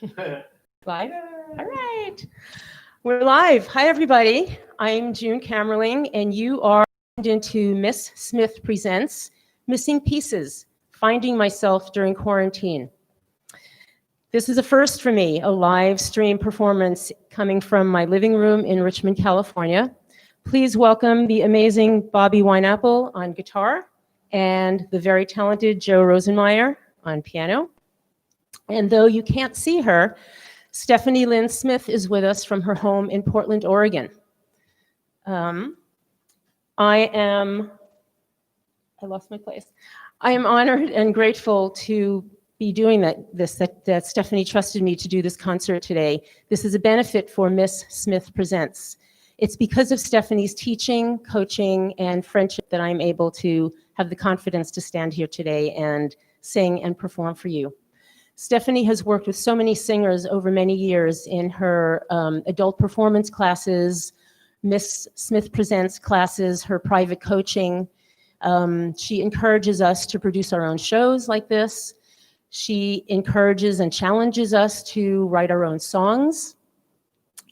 Live? All right. We're live. Hi, everybody. I'm June Kamerling, and you are tuned into Miss Smith Presents Missing Pieces, Finding Myself During Quarantine. This is a first for me, a live stream performance coming from my living room in Richmond, California. Please welcome the amazing Bobby Weinapple on guitar and the very talented Joe Rosenmayer on piano. And though you can't see her, Stephanie Lynn Smith is with us from her home in Portland, Oregon. I lost my place. I am honored and grateful to be doing that Stephanie trusted me to do this concert today. This is a benefit for Miss Smith Presents. It's because of Stephanie's teaching, coaching, and friendship that I'm able to have the confidence to stand here today and sing and perform for you. Stephanie has worked with so many singers over many years in her adult performance classes, Miss Smith Presents classes, her private coaching. She encourages us to produce our own shows like this. She encourages and challenges us to write our own songs,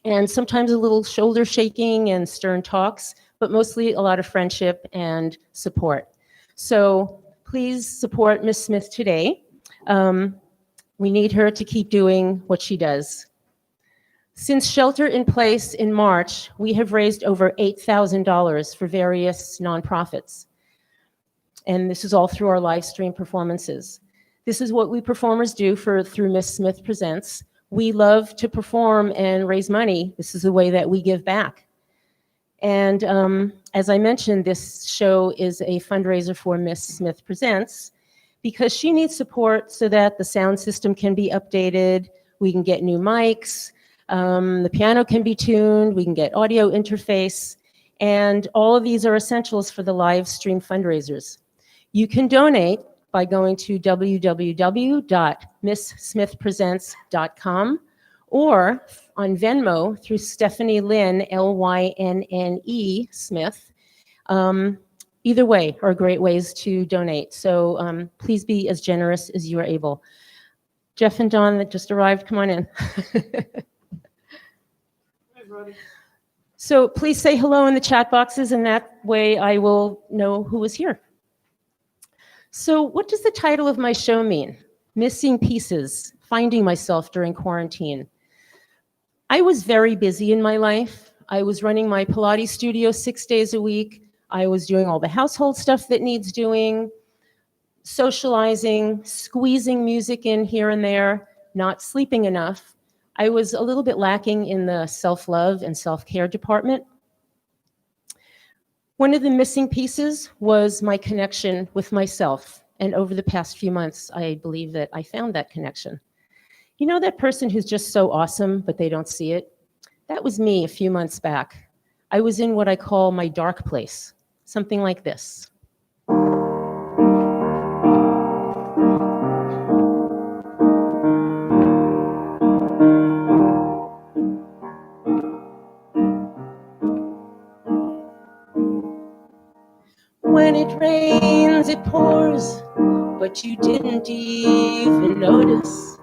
and sometimes a little shoulder shaking and stern talks, but mostly a lot of friendship and support. So please support Miss Smith today. We need her to keep doing what she does. Since shelter in place in March, we have raised over $8,000 for various nonprofits. And this is all through our live stream performances. This is what we performers do through Miss Smith Presents. We love to perform and raise money. This is the way that we give back. And as I mentioned, this show is a fundraiser for Miss Smith Presents, because she needs support so that the sound system can be updated, we can get new mics, the piano can be tuned, we can get audio interface, and all of these are essentials for the live stream fundraisers. You can donate by going to www.misssmithpresents.com or on Venmo through Stephanie Lynn, L-Y-N-N-E, Smith. Either way are great ways to donate. So please be as generous as you are able. Jeff and Don that just arrived, come on in. So please say hello in the chat boxes, and that way I will know who is here. So what does the title of my show mean? Missing Pieces, Finding Myself During Quarantine. I was very busy in my life. I was running my Pilates studio 6 days a week. I was doing all the household stuff that needs doing, socializing, squeezing music in here and there, not sleeping enough. I was a little bit lacking in the self-love and self-care department. One of the missing pieces was my connection with myself. And over the past few months, I believe that I found that connection. You know that person who's just so awesome, but they don't see it? That was me a few months back. I was in what I call my dark place. Something like this. When it rains, it pours, but you didn't even notice.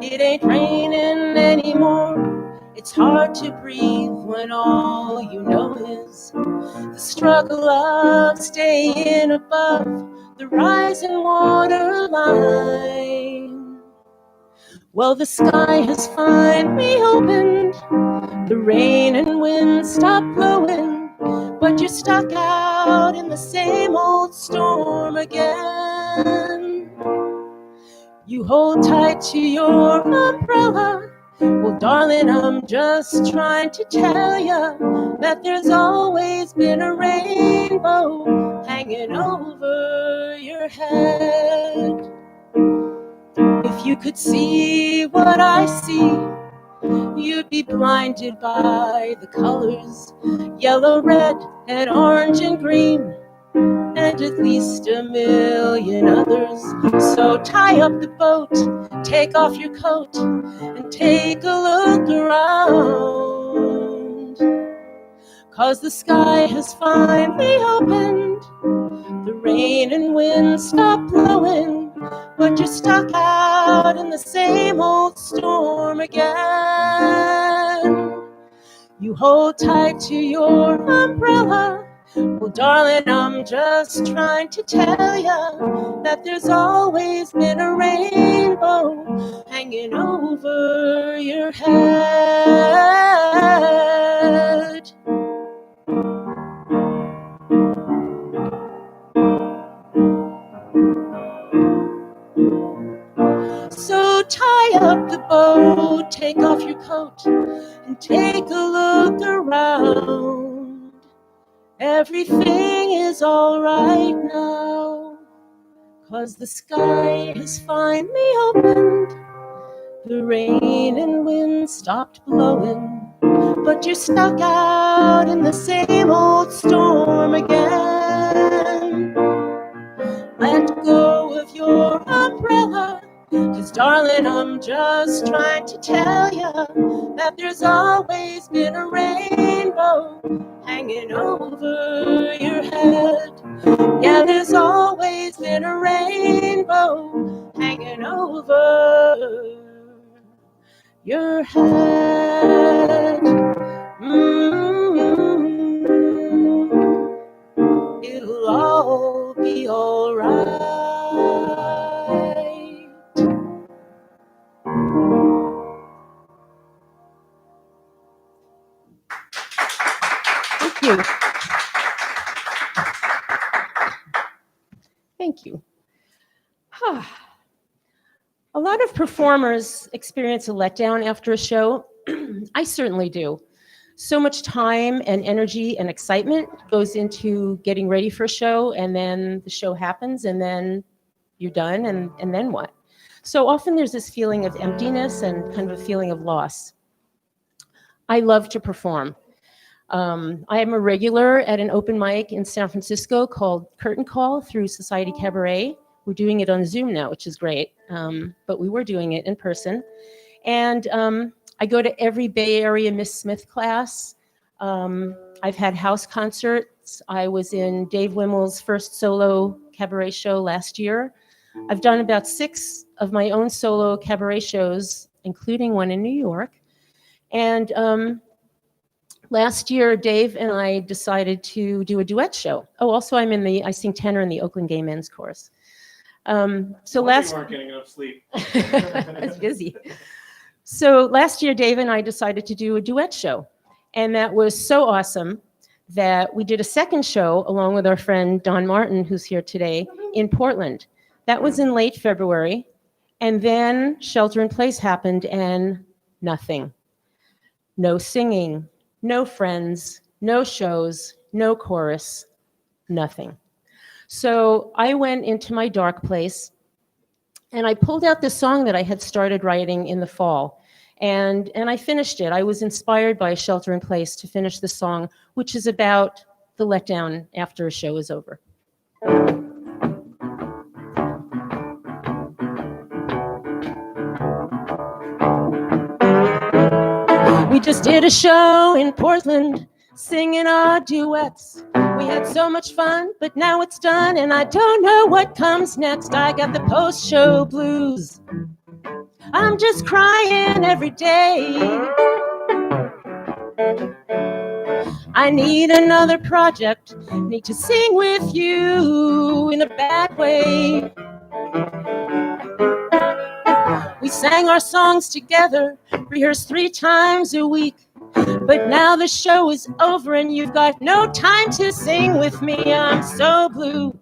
It ain't raining anymore. It's hard to breathe when all you know is the struggle of staying above the rising water line. Well, the sky has finally opened, the rain and wind stopped blowing, but you're stuck out in the same old storm again. You hold tight to your umbrella. Well, darling, I'm just trying to tell you that there's always been a rainbow hanging over your head. If you could see what I see, you'd be blinded by the colors, yellow, red, and orange and green, and at least a million others. So tie up the boat, take off your coat, and take a look around. 'Cause the sky has finally opened, the rain and wind stop blowing, but you're stuck out out in the same old storm again. You hold tight to your umbrella. Well, darling, I'm just trying to tell you that there's always been a rainbow hanging over your head. So tie up the boat, take off your coat, and take a look around. Everything is all right now, 'cause the sky has finally opened. The rain and wind stopped blowing, but you're stuck out in the same old storm again. Let go of your umbrella, 'cause darling, I'm just trying to tell you that there's always been a rainbow hanging over your head. Yeah, there's always been a rainbow hanging over your head. It'll all be all right. Thank you. Thank you. A lot of performers experience a letdown after a show. I certainly do. So much time and energy and excitement goes into getting ready for a show, and then the show happens, and then you're done, and then what? So often there's this feeling of emptiness and kind of a feeling of loss. I love to perform. I am a regular at an open mic in San Francisco called Curtain Call through Society Cabaret. We're doing it on Zoom now, which is great, but we were doing it in person. And I go to every Bay Area Miss Smith class. I've had house concerts. I was in Dave Wimmel's first solo cabaret show last year. I've done about 6 of my own solo cabaret shows, including one in New York. And last year, Dave and I decided to do a duet show. Oh, also I sing tenor in the Oakland Gay Men's Chorus. So last you weren't getting enough sleep. I was busy. So last year, Dave and I decided to do a duet show. And that was so awesome that we did a second show along with our friend Don Martin, who's here today, in Portland. That was in late February. And then Shelter in Place happened and nothing. No singing, no friends, no shows, no chorus, nothing. So I went into my dark place and I pulled out this song that I had started writing in the fall. And I finished it. I was inspired by Shelter in Place to finish the song, which is about the letdown after a show is over. We just did a show in Portland, singing our duets. We had so much fun, but now it's done, and I don't know what comes next. I got the post-show blues. I'm just crying every day. I need another project, need to sing with you in a bad way. We sang our songs together, rehearsed 3 times a week. But now the show is over and you've got no time to sing with me. I'm so blue,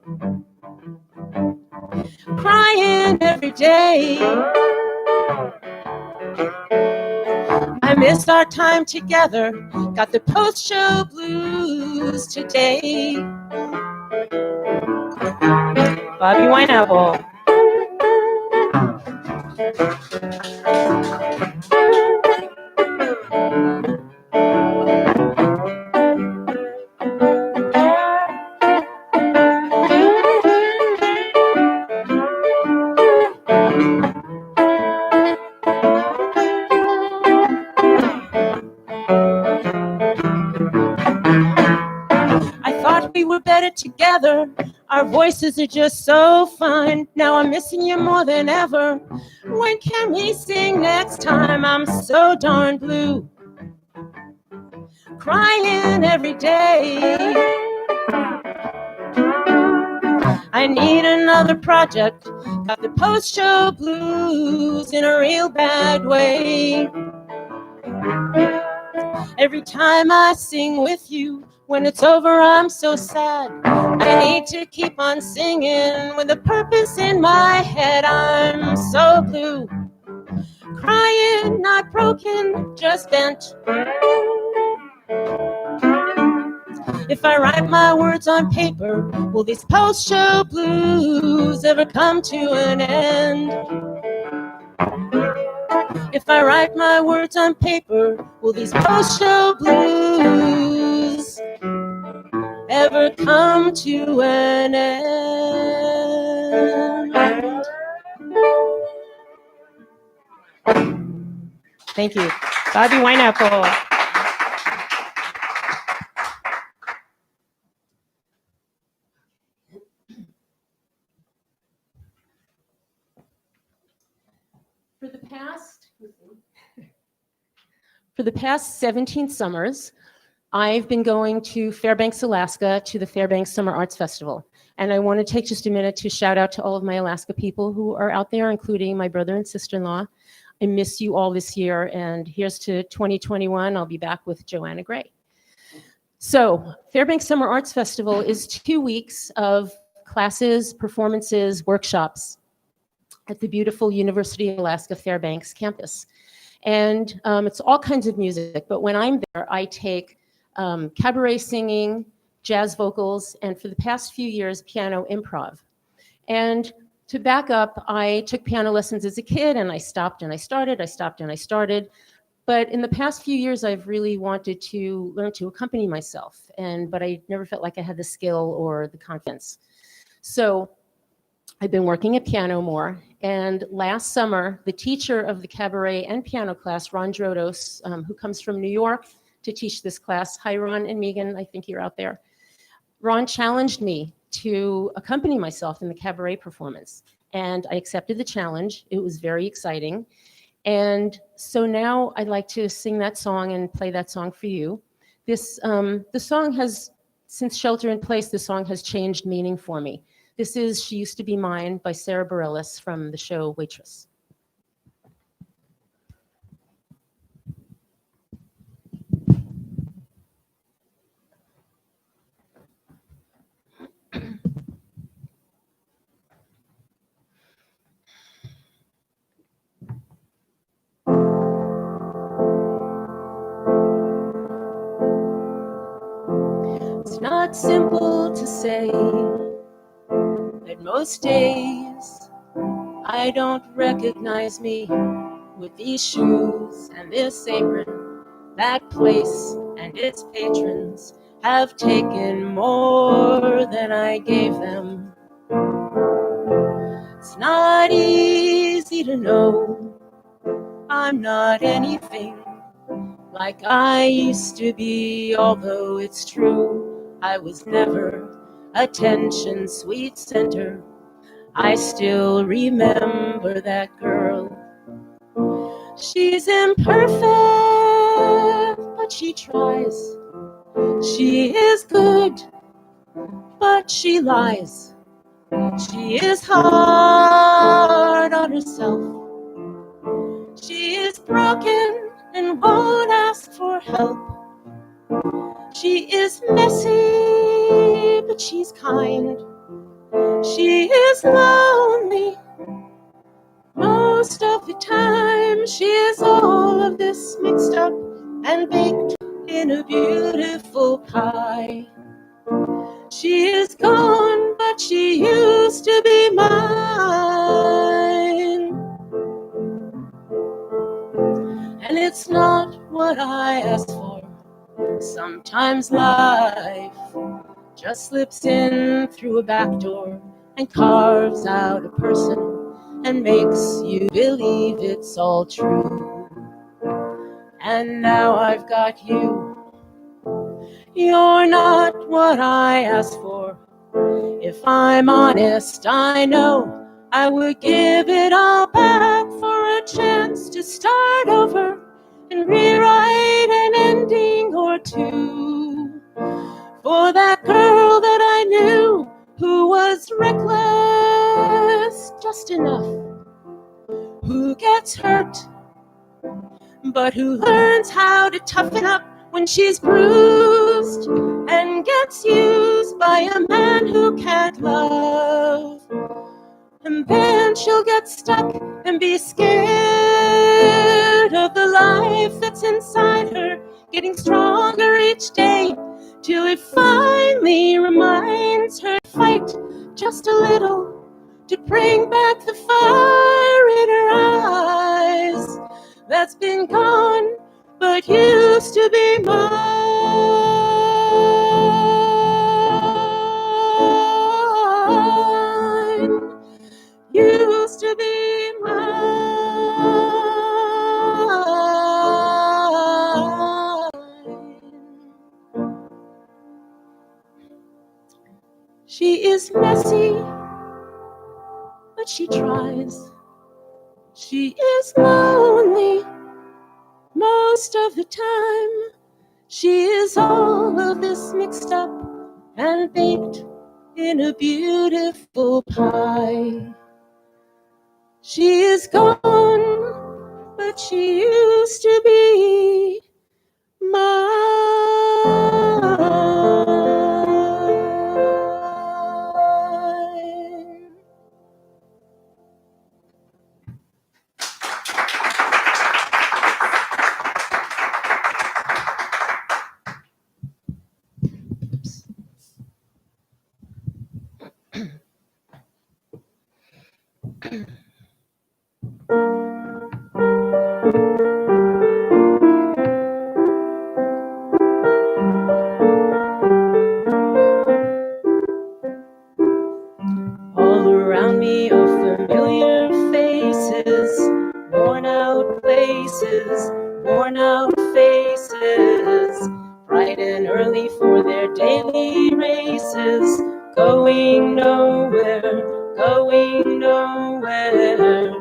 crying every day. I miss our time together, got the post-show blues today. Bobby Weinapple. I thought we were better together. Our voices are just so fine. Now I'm missing you more than ever. When can we sing next time? I'm so darn blue, crying every day. I need another project. Got the post-show blues in a real bad way. Every time I sing with you, when it's over, I'm so sad. I need to keep on singing with a purpose in my head. I'm so blue, crying, not broken, just bent. If I write my words on paper, will these post-show blues ever come to an end? If I write my words on paper, will these post-show blues ever come to an end? Thank you. Bobby Weinapple. For the past 17 summers, I've been going to Fairbanks, Alaska, to the Fairbanks Summer Arts Festival. And I want to take just a minute to shout out to all of my Alaska people who are out there, including my brother and sister-in-law. I miss you all this year, and here's to 2021. I'll be back with Joanna Gray. So, Fairbanks Summer Arts Festival is 2 weeks of classes, performances, workshops at the beautiful University of Alaska Fairbanks campus. And it's all kinds of music, but when I'm there, I take cabaret singing, jazz vocals, and for the past few years, piano improv. And to back up, I took piano lessons as a kid, and I stopped and I started, I stopped and I started. But in the past few years, I've really wanted to learn to accompany myself, but I never felt like I had the skill or the confidence. So I've been working at piano more, and last summer, the teacher of the cabaret and piano class, Ron Drodos, who comes from New York to teach this class, hi Ron and Megan, I think you're out there. Ron challenged me to accompany myself in the cabaret performance, and I accepted the challenge. It was very exciting, and so now I'd like to sing that song and play that song for you. The song has, since Shelter in Place, the song has changed meaning for me. This is She Used to Be Mine by Sarah Bareilles from the show Waitress. It's not simple to say that most days I don't recognize me with these shoes and this apron. That place and its patrons have taken more than I gave them. It's not easy to know I'm not anything like I used to be, although it's true I was never attention sweet center. I still remember that girl. She's imperfect, but she tries. She is good, but she lies. She is hard on herself. She is broken and won't ask for help. She is messy, but she's kind. She is lonely most of the time. She is all of this mixed up and baked in a beautiful pie. She is gone, but she used to be mine. And it's not what I asked for. Sometimes life just slips in through a back door and carves out a person and makes you believe it's all true. And now I've got you. You're not what I asked for. If I'm honest, I know I would give it all back for a chance to start over and rewrite an ending or two. For that girl that I knew who was reckless just enough, who gets hurt, but who learns how to toughen up when she's bruised and gets used by a man who can't love. And then she'll get stuck and be scared of the life that's inside her, getting stronger each day, till it finally reminds her to fight just a little to bring back the fire in her eyes that's been gone but used to be mine. Used to be mine. She is messy, but she tries. She is lonely most of the time. She is all of this mixed up and baked in a beautiful pie. She is gone, but she used to be mine. All around me are familiar faces, worn out places, worn out faces, bright and early for their daily races, going nowhere, going nowhere.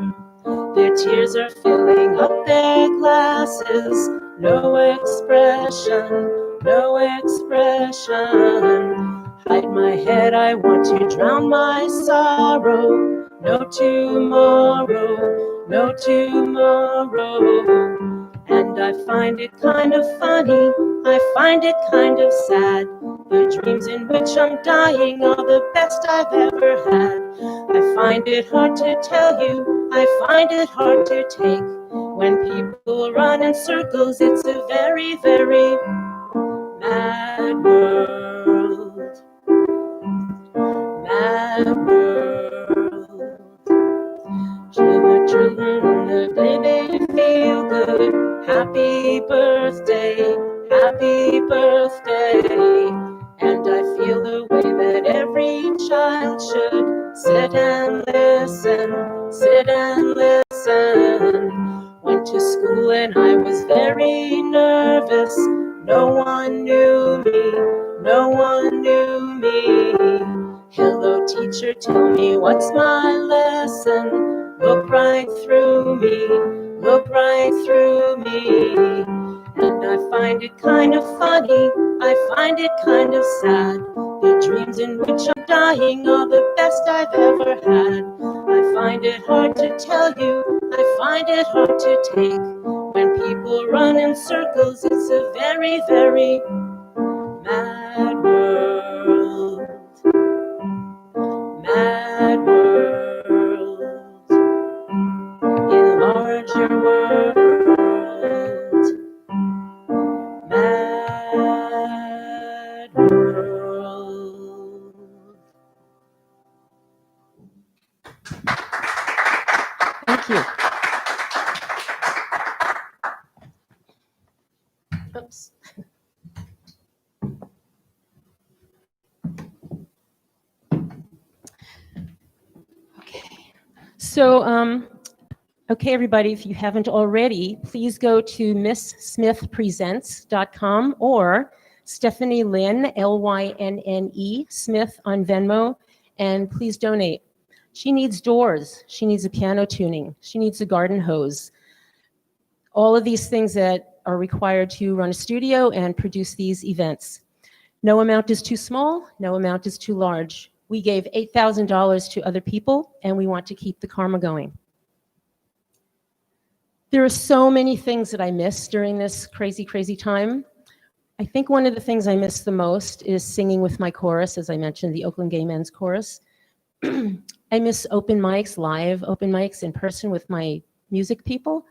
Their tears are filling up their glasses, no expression, no expression. Hide my head, I want to drown my sorrow. No tomorrow, no tomorrow. And I find it kind of funny, I find it kind of sad. The dreams in which I'm dying are the best I've ever had. I find it hard to tell you, I find it hard to take. When people run in circles, it's a very, very mad world. Mad world. Children, the baby feel good. Happy birthday, happy birthday. And I feel the way that every child should sit and listen, sit and listen. Went to school and I was very nervous. No one knew me, no one knew me. Hello teacher, tell me what's my lesson? Look right through me, look right through me. And I find it kind of funny, I find it kind of sad. The dreams in which I'm dying are the best I've ever had. I find it hard to tell you, I find it hard to take. When people run in circles, it's a very, very mad world. Mad world. Enlarge your world. Mad world. Thank you. Oops. So, okay, everybody, if you haven't already, please go to misssmithpresents.com or Stephanie Lynn, Lynne Smith on Venmo, and please donate. She needs doors. She needs a piano tuning. She needs a garden hose. All of these things that are required to run a studio and produce these events. No amount is too small. No amount is too large. We gave $8,000 to other people, and we want to keep the karma going. There are so many things that I miss during this crazy, crazy time. I think one of the things I miss the most is singing with my chorus, as I mentioned, the Oakland Gay Men's Chorus. I miss open mics, live open mics in person with my music people.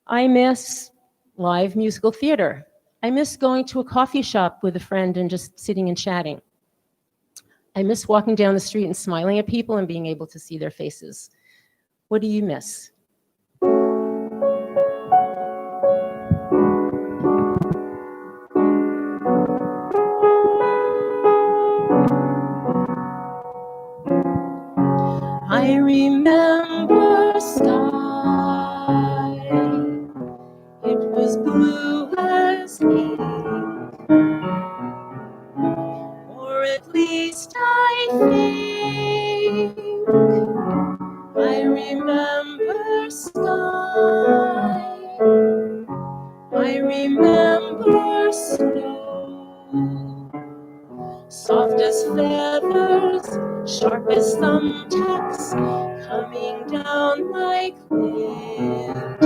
I miss live musical theater. I miss going to a coffee shop with a friend and just sitting and chatting. I miss walking down the street and smiling at people and being able to see their faces. What do you miss? I remember sky, it was blue as ink, or at least I think. I remember sky, I remember snow, soft as feathers, sharp as thumbtacks, coming down like wind,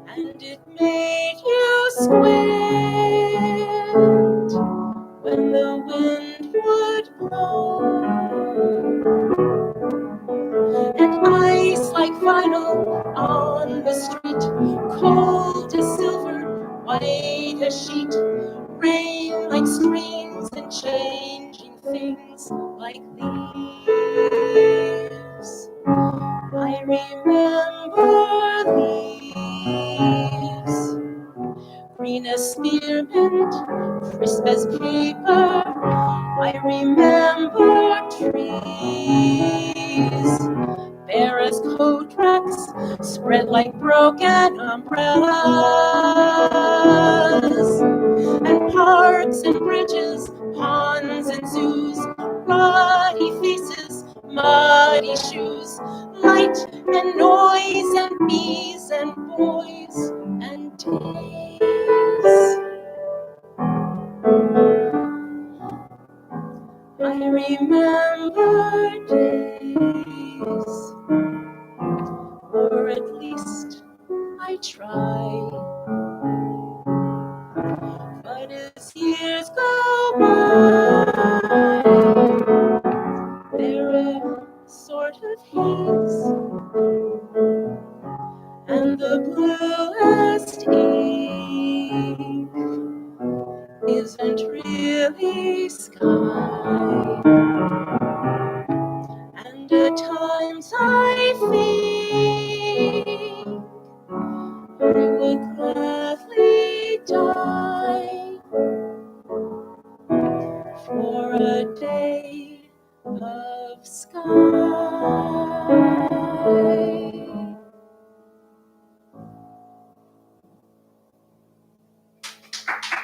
and it made you squint when the wind would blow, and ice like vinyl on the street, cold as silver, white as sheet, rain like strings and changing things like leaves. I remember leaves, green as spearmint, crisp as paper. I remember trees, bare as coat racks, spread like broken umbrellas, and parks and bridges, ponds and zoos, ruddy faces, muddy shoes, light and noise and bees and boys and days. I remember days, or at least I try. But as years go by, they're a sort of haze, and the bluest ink isn't really sky. And at times I think I would gladly die for a day of sky.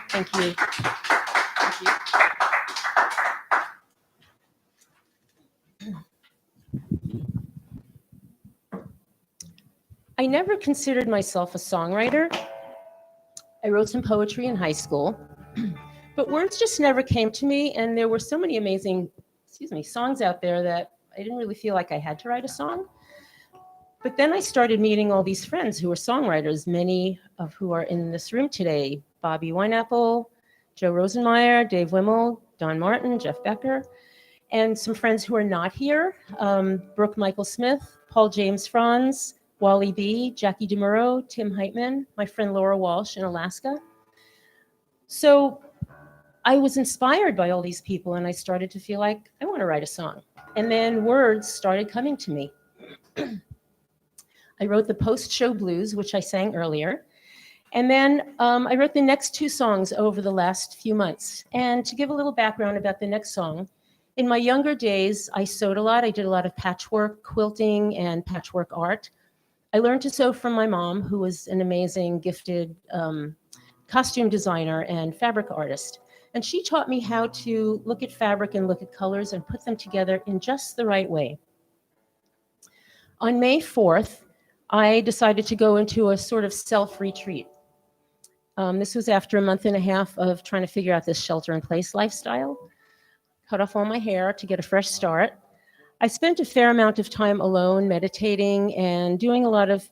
Thank you. Thank you. I never considered myself a songwriter. I wrote some poetry in high school, but words just never came to me, and there were so many amazing, songs out there that I didn't really feel like I had to write a song. But then I started meeting all these friends who were songwriters, many of who are in this room today: Bobby Weinapple, Joe Rosenmayer, Dave Wimmel, Don Martin, Jeff Becker, and some friends who are not here: Brooke Michael Smith, Paul James Franz, Wally B., Jackie DeMuro, Tim Heitman, my friend Laura Walsh in Alaska. So I was inspired by all these people, and I started to feel like I want to write a song. And then words started coming to me. I wrote the post-show blues, which I sang earlier. And then I wrote the next two songs over the last few months. And to give a little background about the next song, in my younger days, I sewed a lot. I did a lot of patchwork, quilting, and patchwork art. I learned to sew from my mom, who was an amazing, gifted costume designer and fabric artist. And she taught me how to look at fabric and look at colors and put them together in just the right way. On May 4th, I decided to go into a sort of self-retreat. This was after a month and a half of trying to figure out this shelter-in-place lifestyle. Cut off all my hair to get a fresh start. I spent a fair amount of time alone, meditating and doing a lot of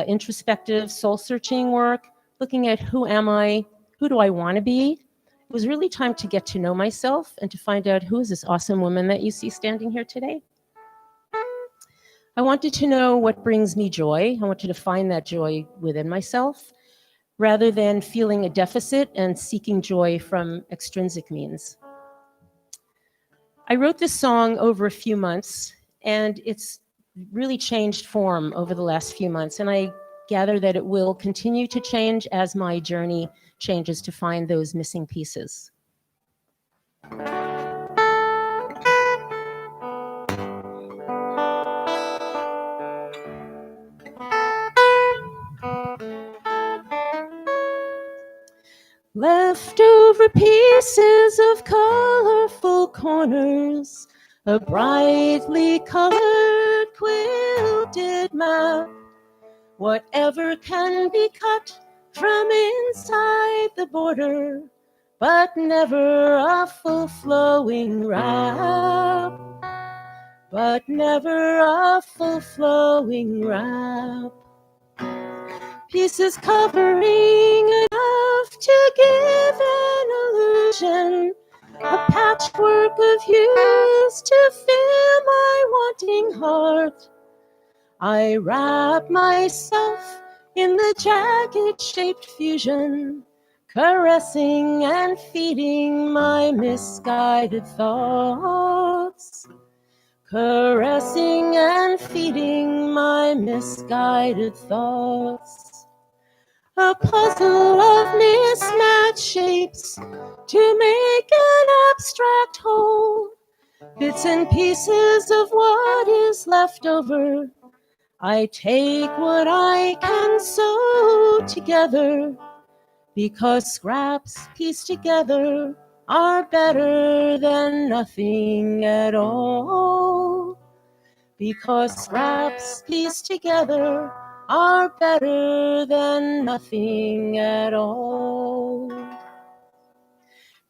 introspective, soul-searching work, looking at who am I, who do I want to be. It was really time to get to know myself and to find out who is this awesome woman that you see standing here today. I wanted to know what brings me joy. I wanted to find that joy within myself, rather than feeling a deficit and seeking joy from extrinsic means. I wrote this song over a few months, and it's really changed form over the last few months, and I gather that it will continue to change as my journey changes to find those missing pieces. Leftover pieces of colorful corners, a brightly colored quilted map. Whatever can be cut from inside the border, but never a full flowing wrap. But never a full flowing wrap. Pieces covering enough to give an illusion, a patchwork of hues to fill my wanting heart. I wrap myself in the jagged-shaped fusion, caressing and feeding my misguided thoughts. Caressing and feeding my misguided thoughts. A puzzle of mismatched shapes to make an abstract whole. Bits and pieces of what is left over. I take what I can sew together, because scraps pieced together are better than nothing at all. Because scraps pieced together are better than nothing at all.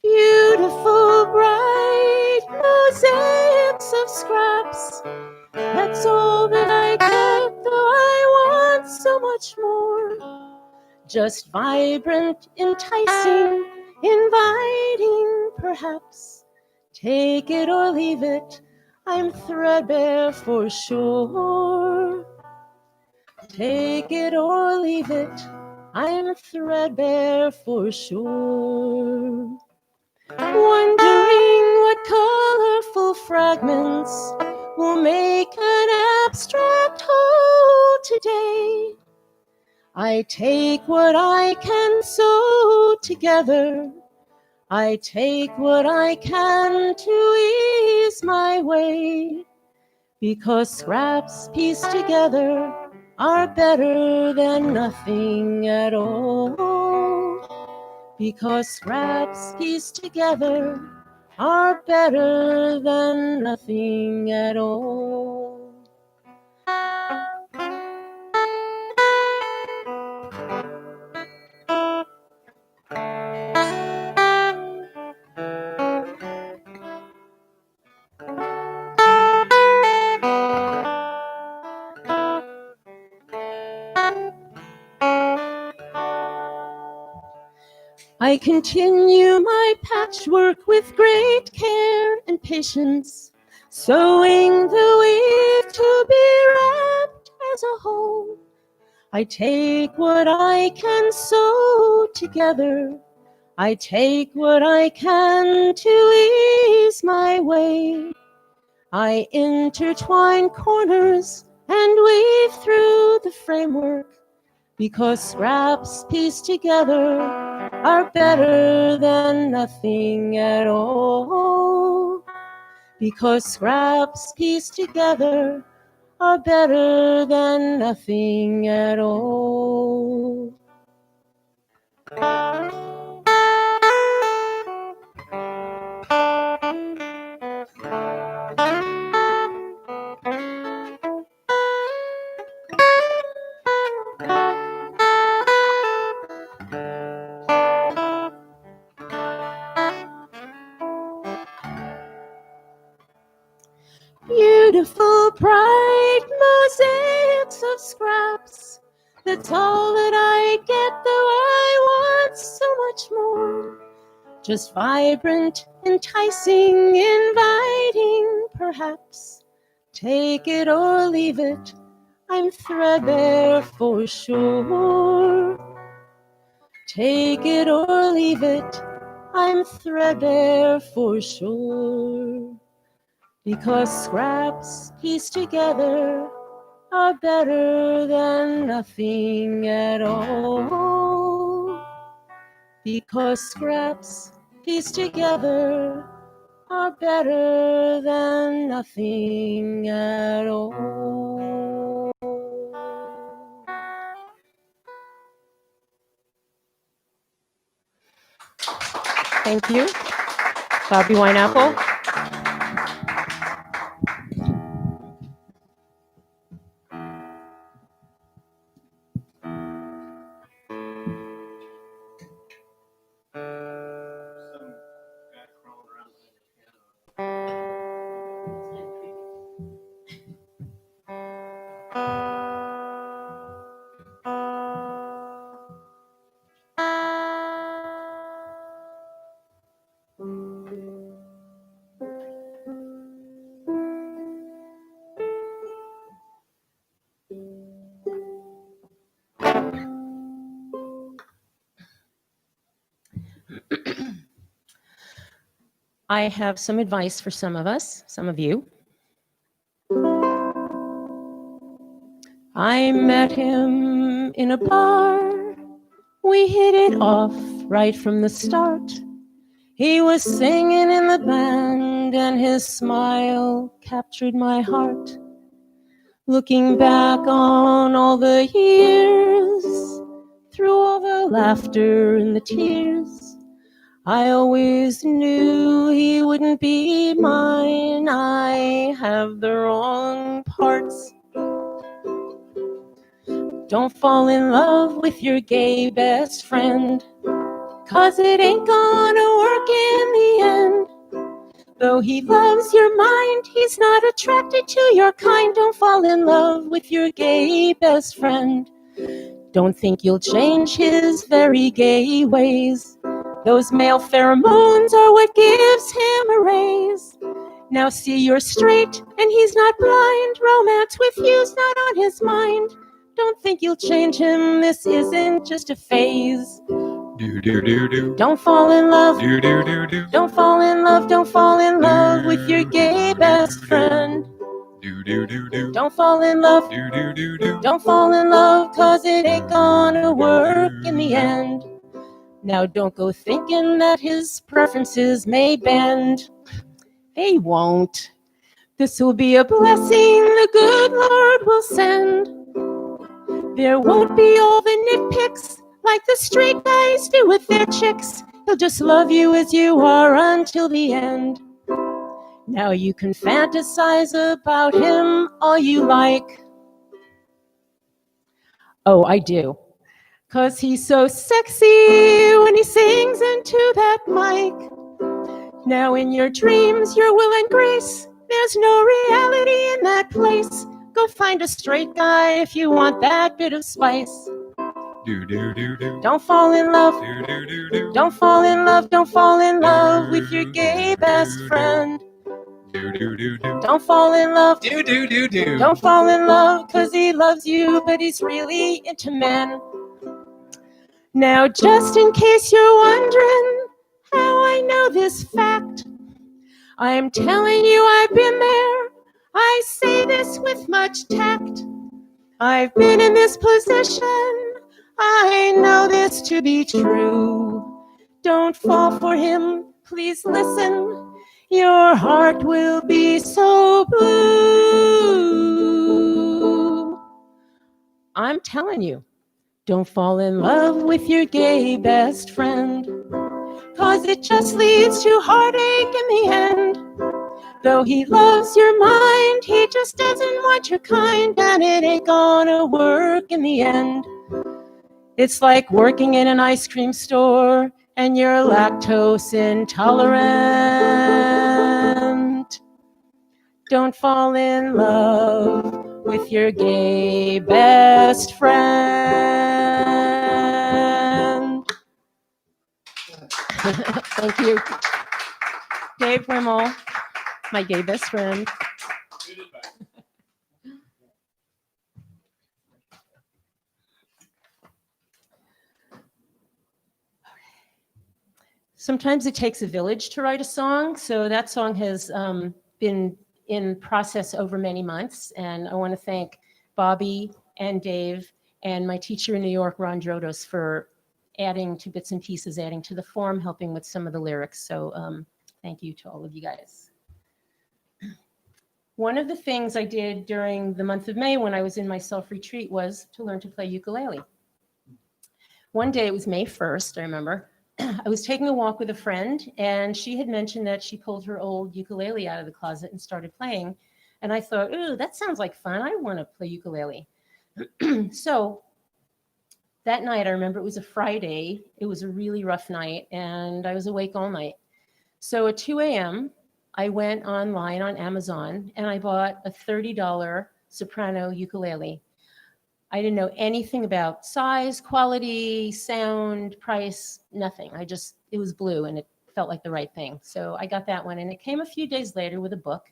Beautiful, bright mosaics of scraps. That's all that I get, though I want so much more. Just vibrant, enticing, inviting, perhaps. Take it or leave it, I'm threadbare for sure. Take it or leave it, I'm threadbare for sure. Wondering what colorful fragments will make an abstract whole today. I take what I can sew together. I take what I can to ease my way. Because scraps pieced together are better than nothing at all. Because scraps pieced together are better than nothing at all. I continue my patchwork with great care and patience, sewing the weave to be wrapped as a whole. I take what I can sew together. I take what I can to ease my way. I intertwine corners and weave through the framework, because scraps pieced together are better than nothing at all. Because scraps pieced together are better than nothing at all. That's all that I get, though I want so much more. Just vibrant, enticing, inviting, perhaps. Take it or leave it, I'm threadbare for sure. Take it or leave it, I'm threadbare for sure. Because scraps pieced together are better than nothing at all. Because scraps pieced together are better than nothing at all. Thank you. Bobby Weinapple. I have some advice for some of us, some of you. I met him in a bar. We hit it off right from the start. He was singing in the band and his smile captured my heart. Looking back on all the years, through all the laughter and the tears, I always knew he wouldn't be mine. I have the wrong parts. Don't fall in love with your gay best friend, 'cause it ain't gonna work in the end. Though he loves your mind, he's not attracted to your kind. Don't fall in love with your gay best friend. Don't think you'll change his very gay ways. Those male pheromones are what gives him a raise. Now see, you're straight and he's not blind. Romance with you's not on his mind. Don't think you'll change him, this isn't just a phase. Don't fall in love. Don't fall in love, don't fall in love with your gay best friend. Don't fall in love. Don't fall in love, 'cause it ain't gonna work in the end. Now don't go thinking that his preferences may bend. They won't. This will be a blessing the good Lord will send. There won't be all the nitpicks like the straight guys do with their chicks. He'll just love you as you are until the end. Now you can fantasize about him all you like. Oh, I do. 'Cause he's so sexy when he sings into that mic. Now in your dreams, your will and grace, there's no reality in that place. Go find a straight guy if you want that bit of spice. Don't fall in love. Don't fall in love. Don't fall in love with your gay best friend. Don't fall in love. Don't fall in love, 'cause he loves you, but he's really into men. Now, just in case you're wondering how I know this fact, I'm telling you I've been there. I say this with much tact. I've been in this position. I know this to be true. Don't fall for him, please listen. Your heart will be so blue. I'm telling you, don't fall in love with your gay best friend, 'cause it just leads to heartache in the end. Though he loves your mind, he just doesn't want your kind, and it ain't gonna work in the end. It's like working in an ice cream store and you're lactose intolerant. Don't fall in love with your gay best friend. Thank you. Dave Wimmel, my gay best friend. Sometimes it takes a village to write a song, so that song has been in process over many months, and I want to thank Bobby and Dave and my teacher in New York, Ron Drodos, for adding to bits and pieces, adding to the form, helping with some of the lyrics. So thank you to all of you guys. One of the things I did during the month of May when I was in my self-retreat was to learn to play ukulele. One day, it was May 1st, I remember, I was taking a walk with a friend, and she had mentioned that she pulled her old ukulele out of the closet and started playing. And I thought, ooh, that sounds like fun. I want to play ukulele. So that night, I remember it was a Friday. It was a really rough night, and I was awake all night. So at 2 a.m., I went online on Amazon, and I bought a $30 soprano ukulele. I didn't know anything about size, quality, sound, price, nothing. It was blue and it felt like the right thing. So I got that one, and it came a few days later with a book.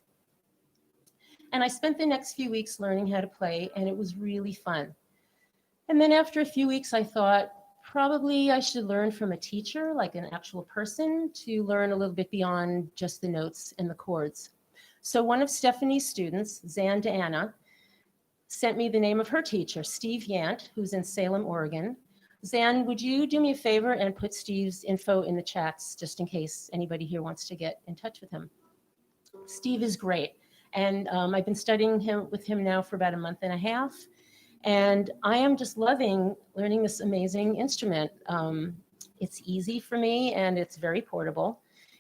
And I spent the next few weeks learning how to play, and it was really fun. And then after a few weeks, I thought probably I should learn from a teacher, like an actual person, to learn a little bit beyond just the notes and the chords. So one of Stephanie's students, Zan DeAnna, sent me the name of her teacher, Steve Yant, who's in Salem, Oregon. Zan, would you do me a favor and put Steve's info in the chats just in case anybody here wants to get in touch with him? Steve is great. And I've been studying with him now for about a month and a half. And I am just loving learning this amazing instrument. It's easy for me and it's very portable.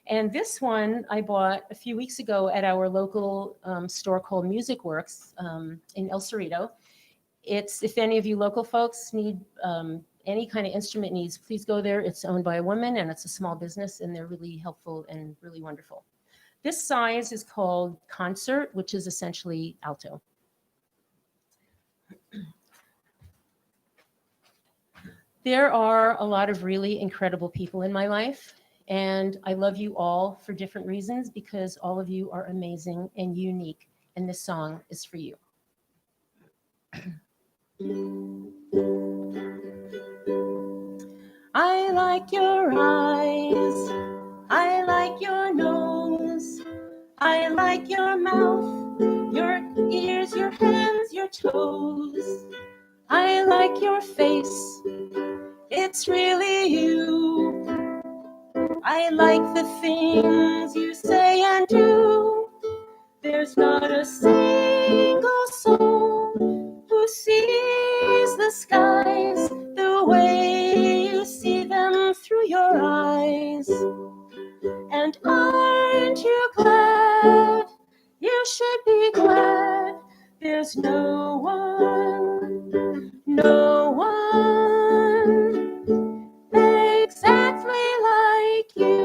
And this one I bought a few weeks ago at our local store called Music Works in El Cerrito. If any of you local folks need any kind of instrument needs, please go there. It's owned by a woman and it's a small business, and they're really helpful and really wonderful. This size is called Concert, which is essentially alto. There are a lot of really incredible people in my life. And I love you all for different reasons because all of you are amazing and unique. And this song is for you. I like your eyes. I like your nose. I like your mouth, your ears, your hands, your toes. I like your face. It's really you. I like the things you say and do. There's not a single soul who sees the skies the way you see them through your eyes. And aren't you glad? You should be glad. There's no one exactly like you.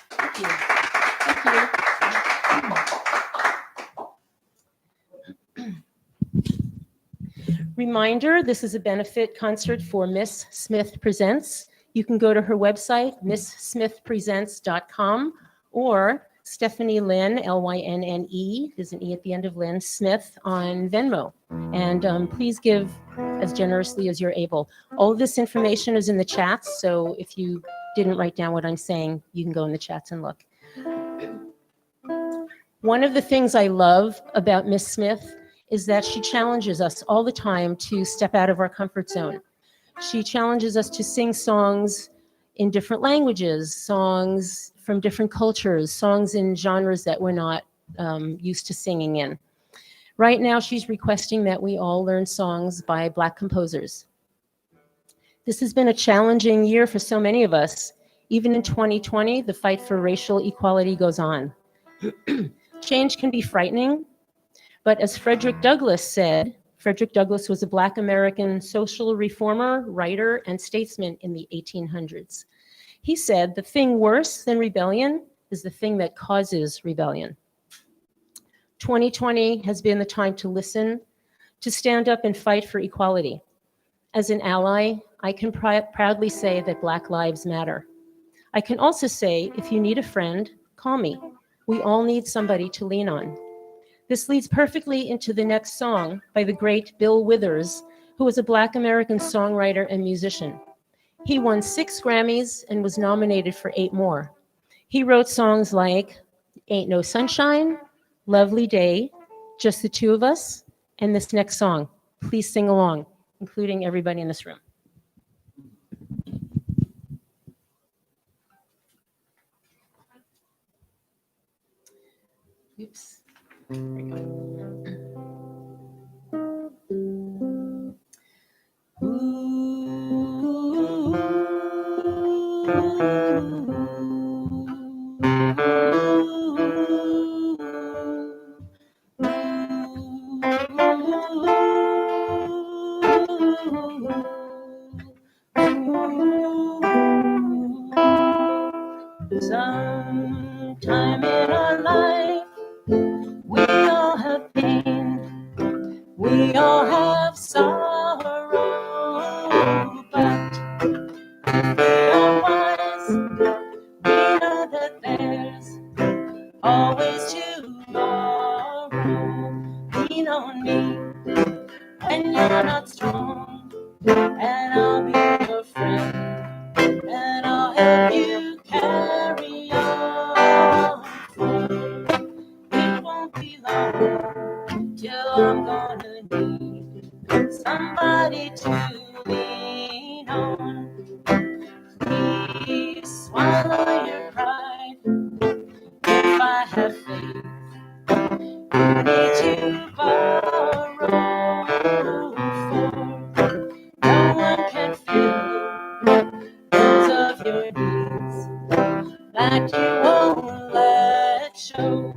Thank you. Thank you. Reminder, this is a benefit concert for Miss Smith Presents. You can go to her website, misssmithpresents.com, or Stephanie Lynn, L-Y-N-N-E, there's an E at the end of Lynn, Smith on Venmo. And please give as generously as you're able. All of this information is in the chats, so if you didn't write down what I'm saying, you can go in the chats and look. One of the things I love about Miss Smith is that she challenges us all the time to step out of our comfort zone. She challenges us to sing songs in different languages, songs from different cultures, songs in genres that we're not used to singing in. Right now, she's requesting that we all learn songs by Black composers. This has been a challenging year for so many of us. Even in 2020, the fight for racial equality goes on. Change can be frightening, but as Frederick Douglass said, Frederick Douglass was a Black American social reformer, writer, and statesman in the 1800s. He said, the thing worse than rebellion is the thing that causes rebellion. 2020 has been the time to listen, to stand up and fight for equality. As an ally, I can proudly say that Black Lives Matter. I can also say, if you need a friend, call me. We all need somebody to lean on. This leads perfectly into the next song by the great Bill Withers, who was a Black American songwriter and musician. He won 6 Grammys and was nominated for 8 more. He wrote songs like Ain't No Sunshine, Lovely Day, Just the Two of Us, and this next song. Please sing along, including everybody in this room. Oops. There we go. Sometime in our life, we all have pain, we all have sorrow, but if we are wise, we know that there's always tomorrow. Lean on me when you're not strong, and I'll be your friend, and I'll help you carry on. It won't be long till I'm gonna need somebody to lean on. Please swallow your pride. If I have faith, you need to borrow, for no one can fill those of your needs that you won't let show.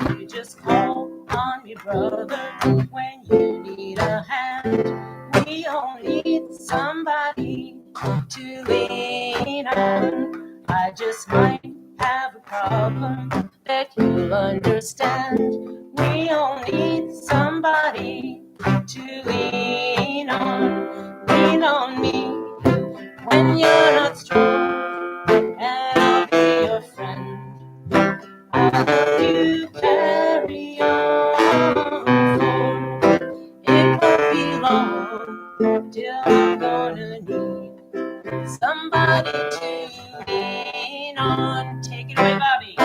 You just call on me, brother, when you need a hand. We all need somebody to lean on. I just might have a problem that you'll understand. We all need somebody to lean on. Lean on me when you're not strong, and I'll be your friend. I'll help you carry on, for it won't be long till I'm gonna need somebody to lean on. Take it away, Bobby.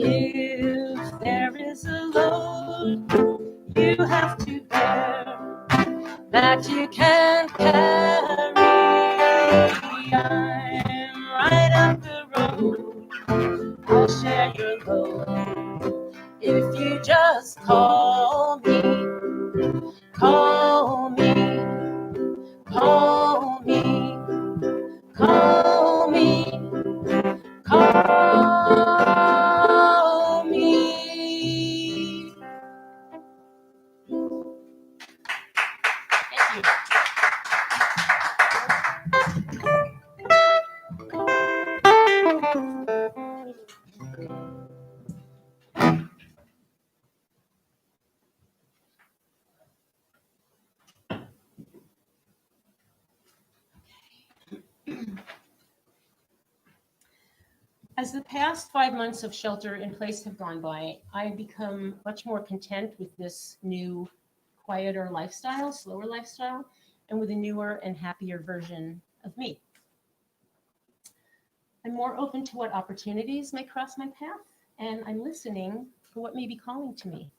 If there is a load you have to bear that you can't carry, I'm right up the road. I'll share your load if you just call me, call me, call me, call me, call me. Thank you. As the past 5 months of shelter in place have gone by, I've become much more content with this new, quieter lifestyle, slower lifestyle, and with a newer and happier version of me. I'm more open to what opportunities may cross my path, and I'm listening for what may be calling to me.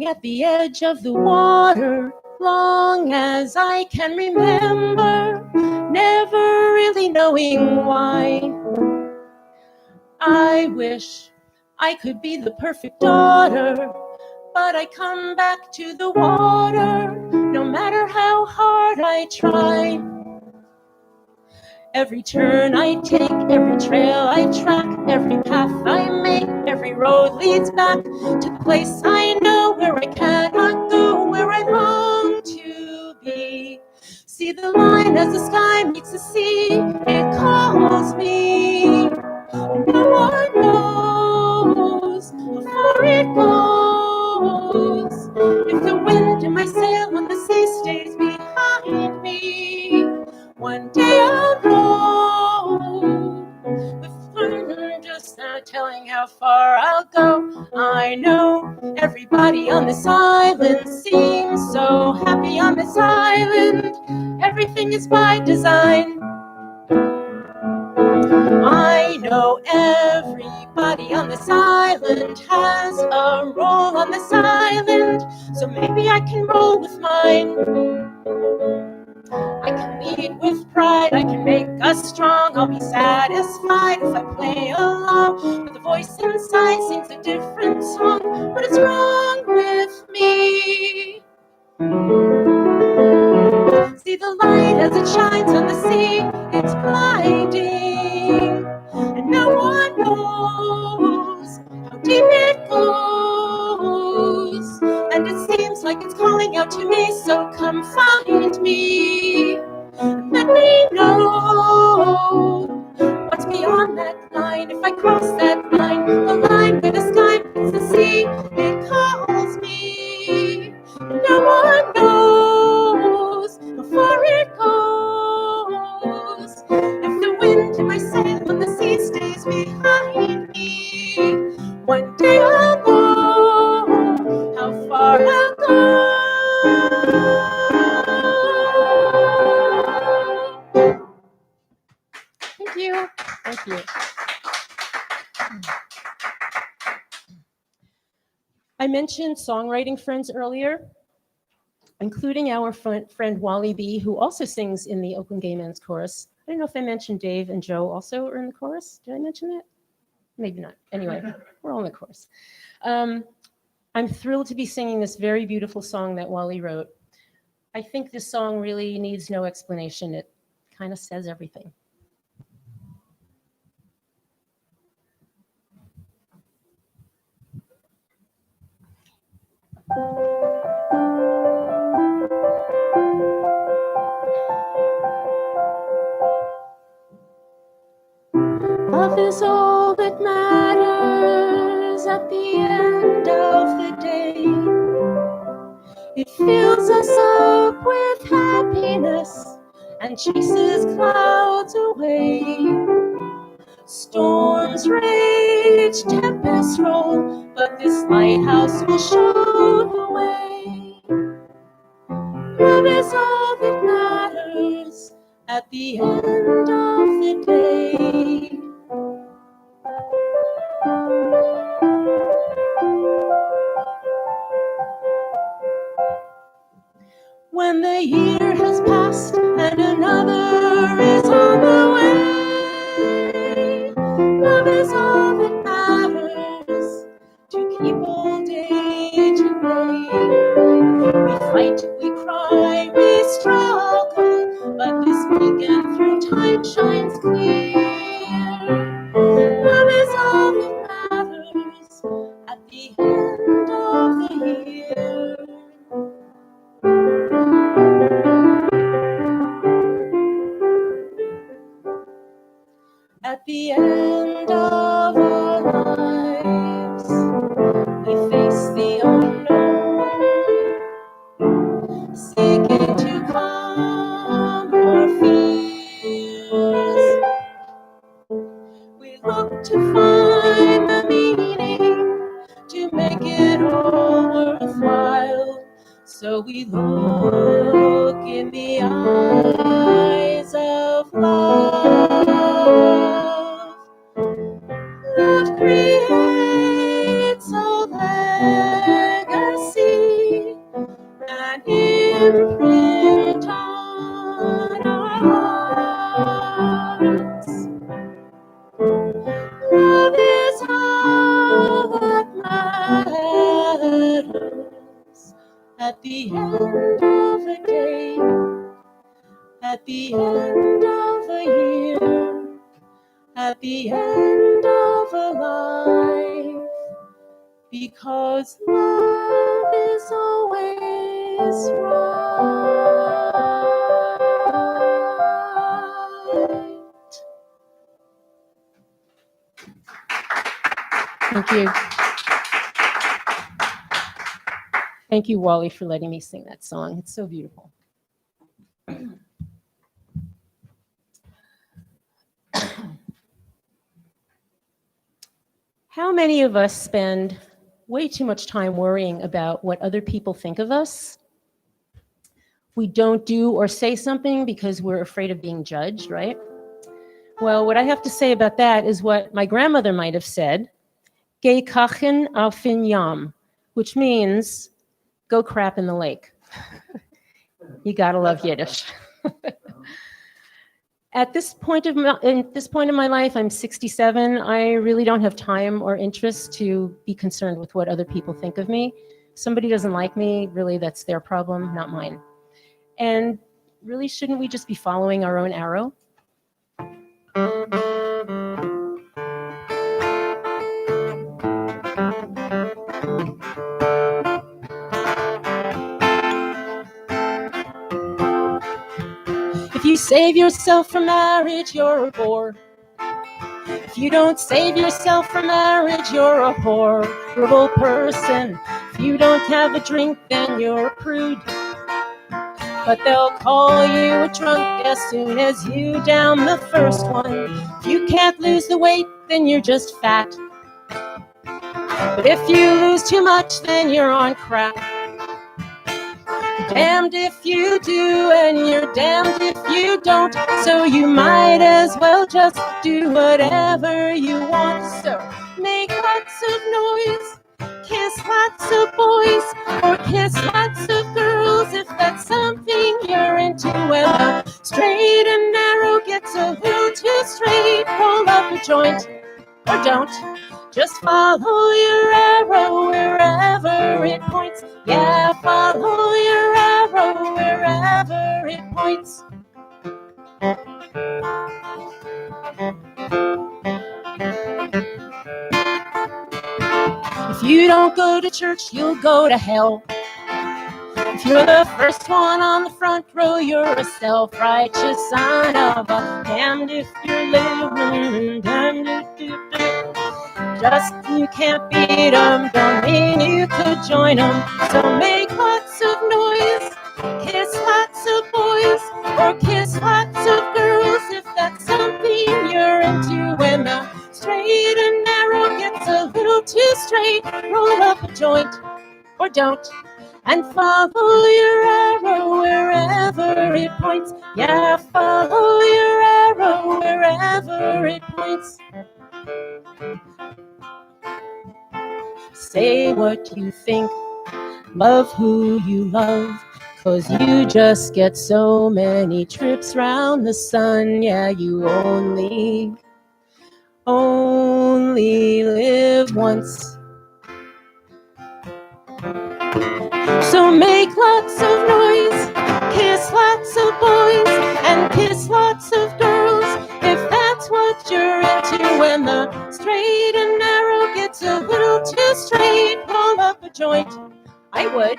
at the edge of the water, long as I can remember, never really knowing why. I wish I could be the perfect daughter, but I come back to the water, no matter how hard I try. Every turn I take, every trail I track, every path I make, every road leads back to the place I know, where I cannot go, where I long to be. See the line as the sky meets the sea, it calls me, and no one knows how far it goes. If the wind in my sail on the sea stays behind me, one day I'll know. With thunder just now telling how far I'll go, I know everybody on this island seems so happy on this island. Everything is by design. I know everybody on this island has a role on this island, so maybe I can roll with mine. I can lead with pride, I can make us strong. I'll be satisfied if I play along, but the voice inside sings a different song. What is wrong with me? See the light as it shines on the sea, it's blinding, and no one knows how deep it goes. And it seems like it's calling out to me, so come find me, and let me know what's beyond that line. If I cross that line, the line where the sky meets the sea, it calls me, and no one knows how far it goes. If the wind in my sail on the sea stays behind me, one day I'll know how far I'll go. Thank you. Thank you. I mentioned songwriting friends earlier, including our friend Wally B, who also sings in the Oakland Gay Men's Chorus. I don't know if I mentioned Dave and Joe also are in the chorus. Did I mention that? Maybe not. Anyway, we're all in the chorus. I'm thrilled to be singing this very beautiful song that Wally wrote. I think this song really needs no explanation. It kind of says everything. Love is all that matters at the end of the day. It fills us up with happiness and chases clouds away. Storms rage, tempests roll, but this lighthouse will show the way. Love is all that matters at the end of the day. When the year has passed and another is on the way, love is all that matters to keep old age at bay. We fight, we cry, we struggle, but this beacon through time shines clear. Love is all that matters at the end of the year. At the end of our lives, we face the unknown, seeking to calm our fears. We look to find the meaning, to make it all worthwhile. So we look in the eyes of love. Love creates a legacy. at the end of a year, at the end of a life, because love is always right. Thank you. Thank you, Wally, for letting me sing that song. It's so beautiful. How many of us spend way too much time worrying about what other people think of us? We don't do or say something because we're afraid of being judged, right? Well, what I have to say about that is what my grandmother might have said, "Geh kachen auf den Yam," which means go crap in the lake. You gotta love Yiddish. At this point in my life, I'm 67. I really don't have time or interest to be concerned with what other people think of me. If somebody doesn't like me, really, that's their problem, not mine. And really, shouldn't we just be following our own arrow? If you save yourself from marriage, you're a bore. If you don't save yourself from marriage, you're a horrible person. If you don't have a drink, then you're a prude. But they'll call you a drunk as soon as you down the first one. If you can't lose the weight, then you're just fat. But if you lose too much, then you're on crack. You're damned if you do, and you're damned if you don't. So you might as well just do whatever you want. So make lots of noise, kiss lots of boys, or kiss lots of girls if that's something you're into. When the straight and narrow gets a little too straight, roll up a joint, or don't. Just follow your arrow wherever it points. Yeah, follow your arrow wherever it points. If you don't go to church, you'll go to hell. If you're the first one on the front row, you're a self-righteous son of a damned if you're living, damned if you do. Just you can't beat them, don't mean you could join them. So make lots of noise, kiss lots of boys, or kiss lots of girls if that's something you're into. When the straight and narrow gets a little too straight, roll up a joint, or don't. And follow your arrow wherever it points. Yeah, follow your arrow wherever it points. Say what you think, love who you love, 'cause you just get so many trips round the sun. Yeah, you only live once. So make lots of noise, kiss lots of boys, and kiss lots of girls if that's what you're into. When the straight and narrow gets a little too straight, roll up a joint, I would,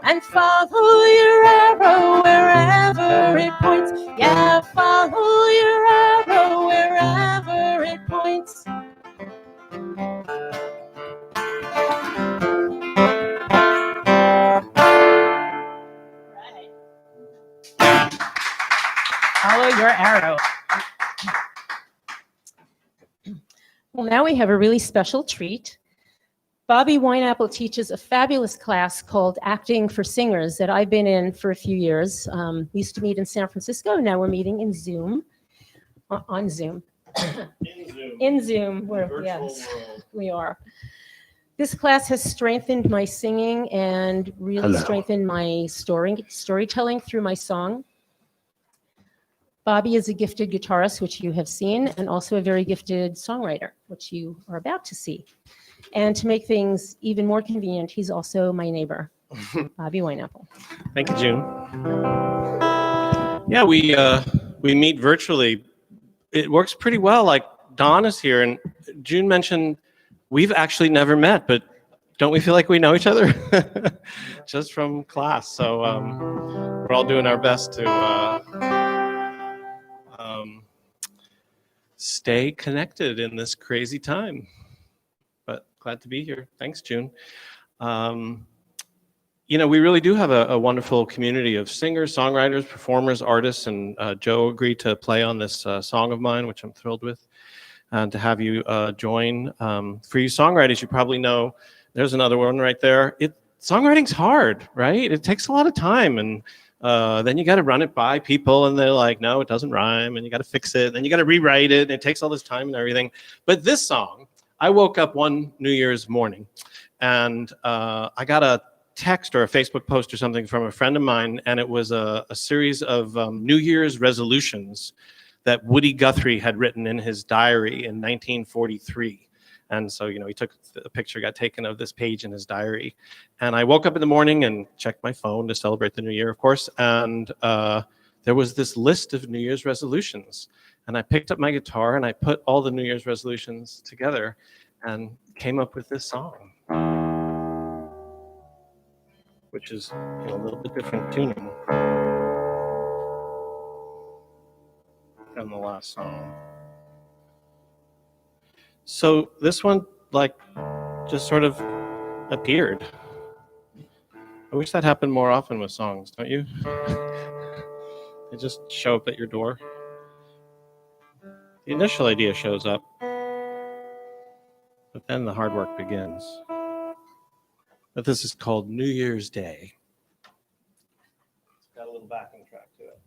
and follow your arrow wherever it points. Yeah, follow your arrow wherever it points. Follow your arrow. Well, now we have a really special treat. Bobby Weinapple teaches a fabulous class called Acting for Singers that I've been in for a few years. We used to meet in San Francisco. Now we're meeting in Zoom, on Zoom. In Zoom, where, yes, we are. This class has strengthened my singing and really strengthened my storytelling through my song. Bobby is a gifted guitarist, which you have seen, and also a very gifted songwriter, which you are about to see. And to make things even more convenient, he's also my neighbor, Bobby Weinapple. Thank you, June. Yeah, we meet virtually. It works pretty well. Like Dawn is here, and June mentioned we've actually never met, but don't we feel like we know each other just from class? So we're all doing our best to stay connected in this crazy time. But glad to be here. Thanks, June. You know, we really do have a wonderful community of singers, songwriters, performers, artists, and Joe agreed to play on this song of mine, which I'm thrilled with, and to have you join. For you songwriters, you probably know, there's another one right there. Songwriting's hard, right? It takes a lot of time, and then you got to run it by people, and they're like, no, it doesn't rhyme, and you got to fix it, then you got to rewrite it, and it takes all this time and everything. But this song, I woke up one New Year's morning, and I got a text or a Facebook post or something from a friend of mine, and it was a series of New Year's resolutions that Woody Guthrie had written in his diary in 1943. And so, you know, he took a picture, got taken of this page in his diary. And I woke up in the morning and checked my phone to celebrate the new year, of course, and there was this list of New Year's resolutions. And I picked up my guitar and I put all the New Year's resolutions together and came up with this song, which is, you know, a little bit different tuning than the last song. So this one, like, just sort of appeared. I wish that happened more often with songs, don't you? They just show up at your door. The initial idea shows up, but then the hard work begins. But this is called New Year's Day. It's got a little backing track to it.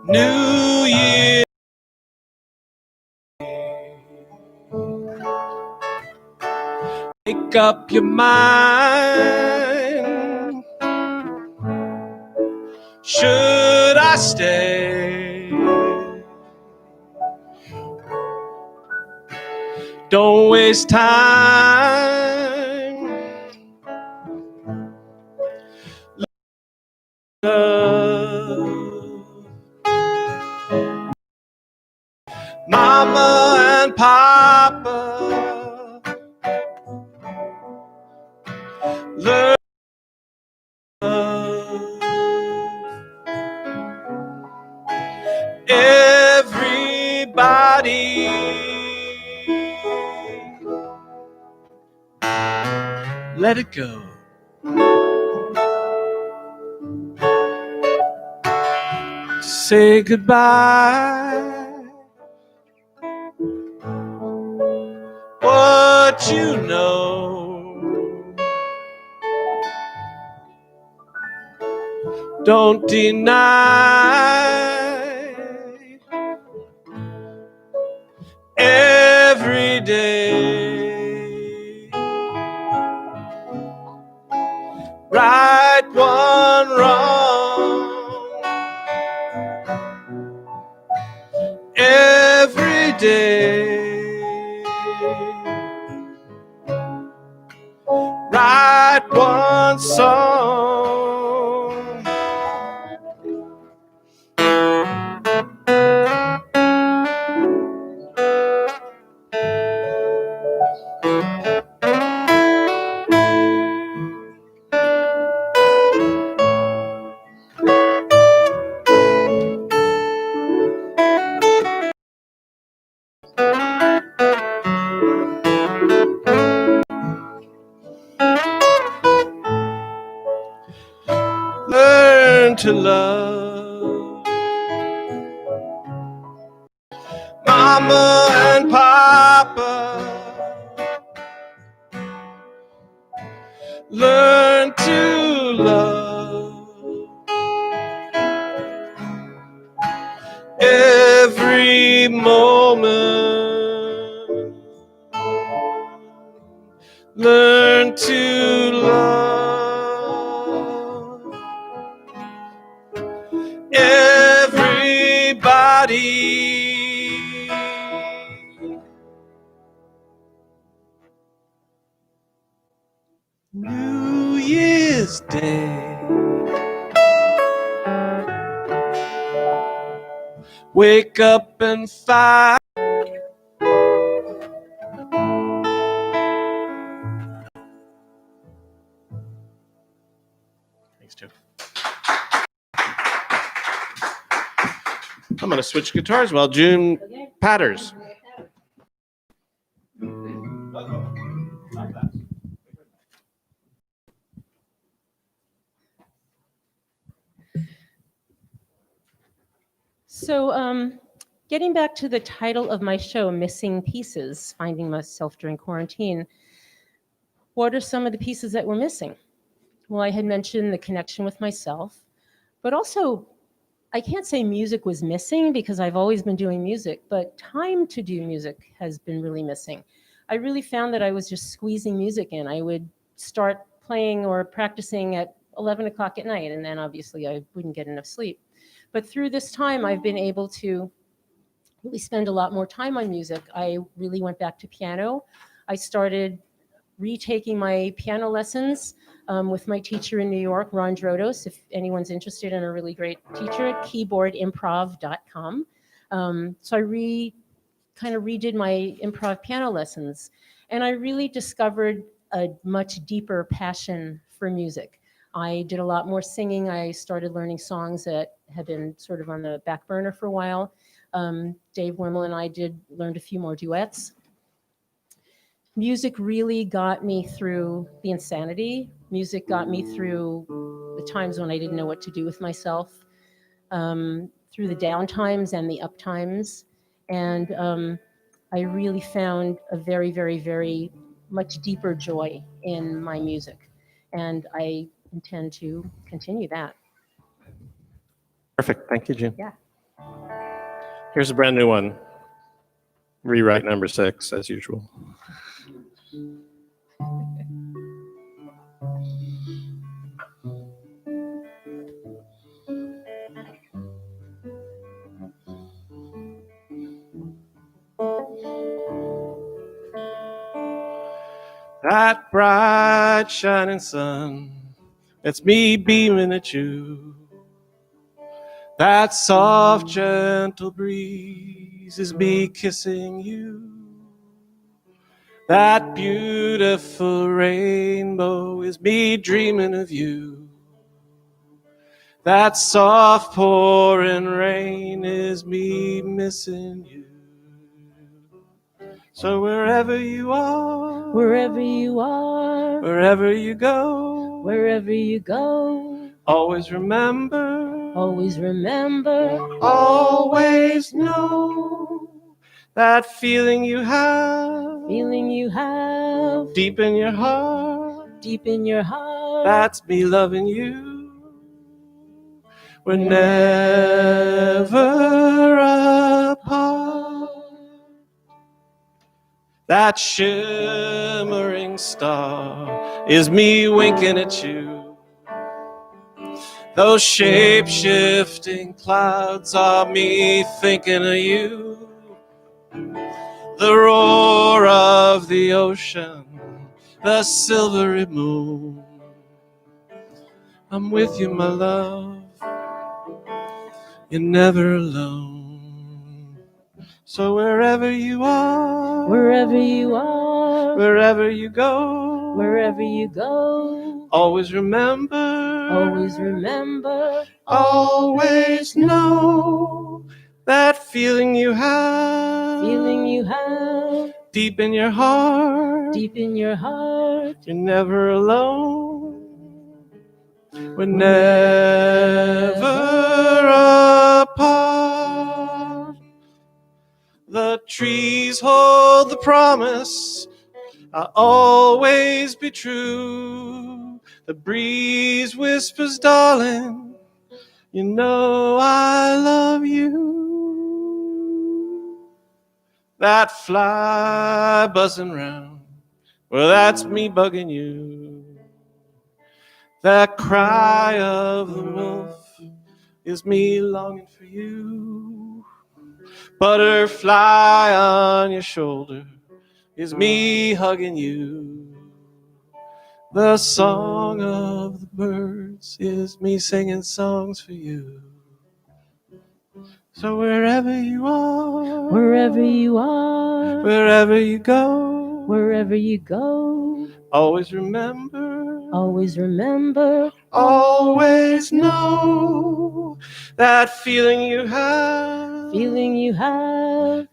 New Year. Make up your mind. Should I stay? Don't waste time. Love. Mama and Papa, learn love. Everybody, let it go. Say goodbye. What you know, don't deny. Every day, right one wrong. Every day, write one song. Learn to love Mama and Papa. Learn to love every learn to love everybody. New Year's Day, wake up and find. Thanks, Joe. I'm going to switch guitars while June patters. So, getting back to the title of my show, Missing Pieces, Finding Myself During Quarantine, what are some of the pieces that were missing? Well, I had mentioned the connection with myself, but also I can't say music was missing because I've always been doing music, but time to do music has been really missing. I really found that I was just squeezing music in. I would start playing or practicing at 11 o'clock at night, and then obviously I wouldn't get enough sleep. But through this time, I've been able to really spend a lot more time on music. I really went back to piano. I started retaking my piano lessons with my teacher in New York, Ron Drodos, if anyone's interested in a really great teacher, keyboardimprov.com. So I kind of redid my improv piano lessons, and I really discovered a much deeper passion for music. I did a lot more singing. I started learning songs that had been sort of on the back burner for a while. Dave Wimmel and I learned a few more duets. Music really got me through the insanity. Music got me through the times when I didn't know what to do with myself, through the down times and the up times. And I really found a very, very, very much deeper joy in my music. And I intend to continue that. Perfect. Thank you, June. Yeah. Here's a brand new one. Rewrite number 6, as usual. That bright shining sun, that's me beaming at you. That soft gentle breeze is me kissing you. That beautiful rainbow is me dreaming of you. That soft pouring rain is me missing you. So wherever you are, Wherever you are, wherever you go, wherever you go, always remember, always remember, always know that feeling you have deep in your heart, deep in your heart. that's me loving you. We're never apart. That shimmering star is me winking at you. Those shape-shifting clouds are me thinking of you. The roar of the ocean, the silvery moon. I'm with you, my love. You're never alone. So wherever you are, Wherever you are, wherever you go, wherever you go, always remember, always remember, always know that feeling you have deep in your heart, deep in your heart. you're never alone. We're never apart. The trees hold the promise I'll always be true. The breeze whispers, darling, you know I love you. That fly buzzing round Well, that's me bugging you. That cry of the wolf is me longing for you. Butterfly on your shoulder is me hugging you. The song of the birds is me singing songs for you. So wherever you are, Wherever you are, wherever you go, wherever you go, always remember, always remember, always know that feeling you have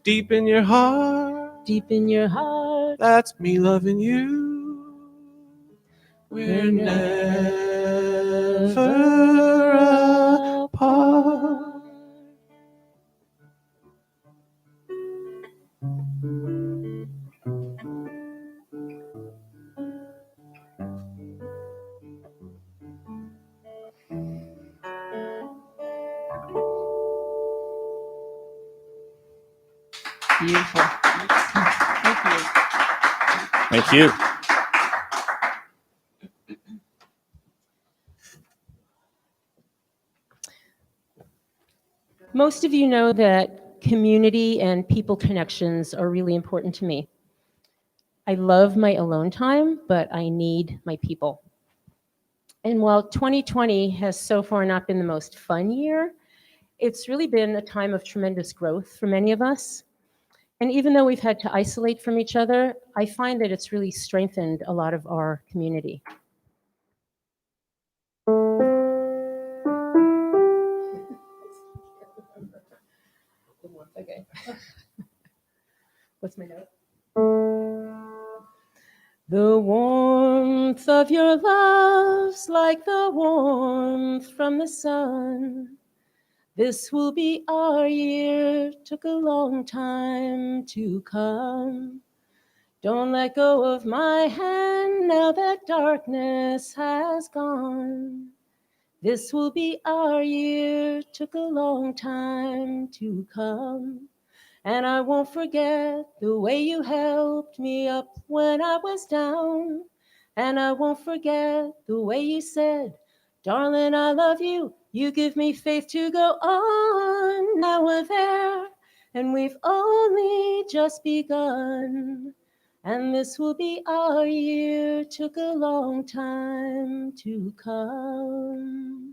deep in your heart, deep in your heart. that's me loving you. We're never apart. Beautiful. Thank you. Thank you. Most of you know that community and people connections are really important to me. I love my alone time, but I need my people. And while 2020 has so far not been the most fun year, it's really been a time of tremendous growth for many of us. And even though we've had to isolate from each other, I find that it's really strengthened a lot of our community. Okay. What's my note? The warmth of your love's like the warmth from the sun. This will be our year, took a long time to come. Don't let go of my hand now that darkness has gone. This will be our year, took a long time to come. And I won't forget the way you helped me up when I was down. And I won't forget the way you said, darling, I love you. You give me faith to go on. Now we're there, and we've only just begun. And this will be our year, took a long time to come.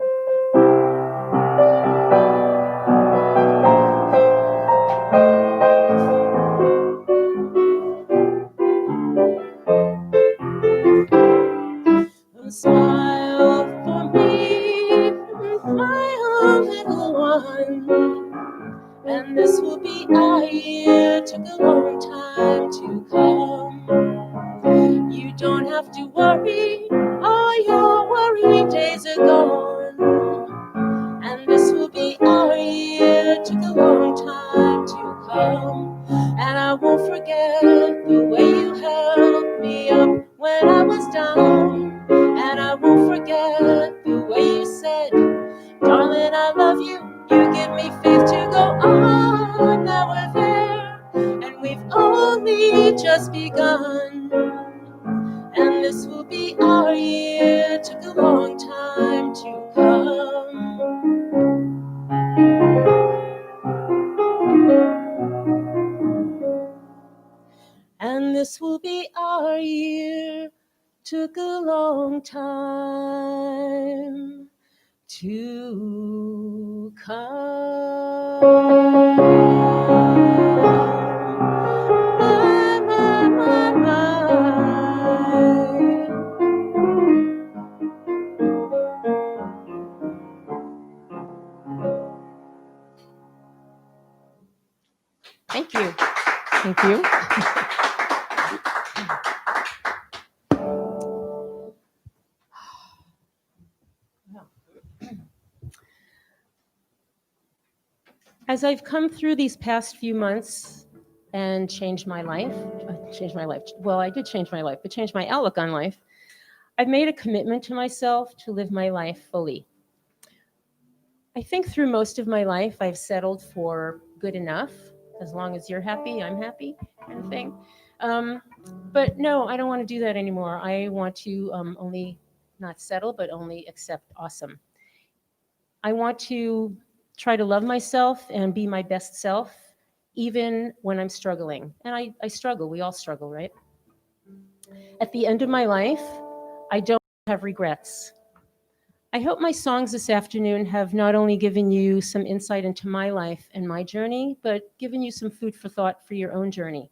Smile for me, smile, little one. And this will be our year, took a long time to come. You don't have to worry, all your worry days are gone. And this will be our year, took a long time to come. And I won't forget the way you helped me up when I was down. And I won't forget the way you said, darling, I love you. You give me faith to go on. Now we're there, and we've only just begun. And this will be our year, took a long time to come. And this will be our year, took a long time to come. My. Thank you. Thank you. As I've come through these past few months and changed my life, well, I did change my life, but changed my outlook on life, I've made a commitment to myself to live my life fully. I think through most of my life, I've settled for good enough. As long as you're happy, I'm happy, kind of thing. But no, I don't want to do that anymore. I want to only not settle, but only accept awesome. I want to try to love myself and be my best self, even when I'm struggling. And I struggle. We all struggle, right? At the end of my life, I don't have regrets. I hope my songs this afternoon have not only given you some insight into my life and my journey, but given you some food for thought for your own journey.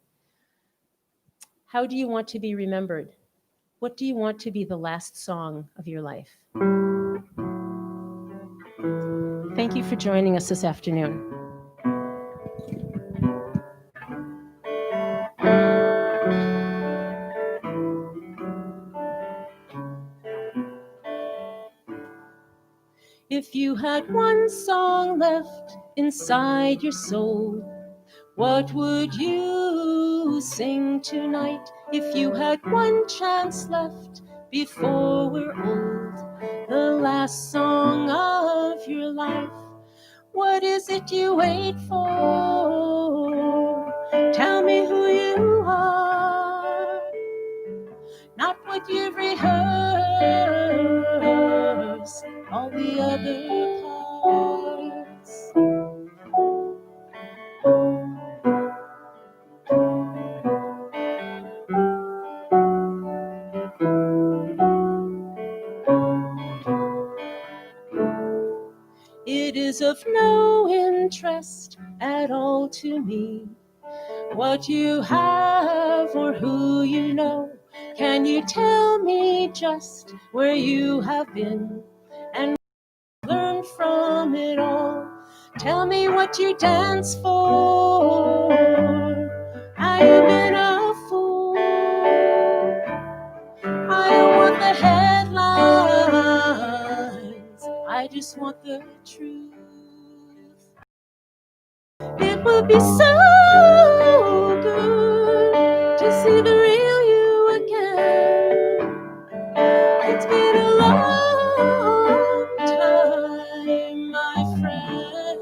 How do you want to be remembered? What do you want to be the last song of your life? Thank you for joining us this afternoon. If you had one song left inside your soul, what would you sing tonight? If you had one chance left before we're old, the last song of your life, what is it you wait for? Tell me who you are, not what you've rehearsed, all the other parts. It is of no interest at all to me what you have or who you know. Can you tell me just where you have been and learn from it all? Tell me what you dance for. Have you been a fool? I don't want the headlines, I just want the truth. It would be so good to see the real you again. It's been a long time, my friend.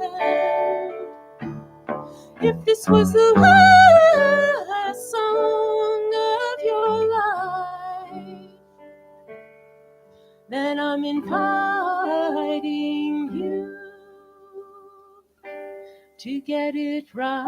If this was the last song of your life, then I'm inviting you to get it right.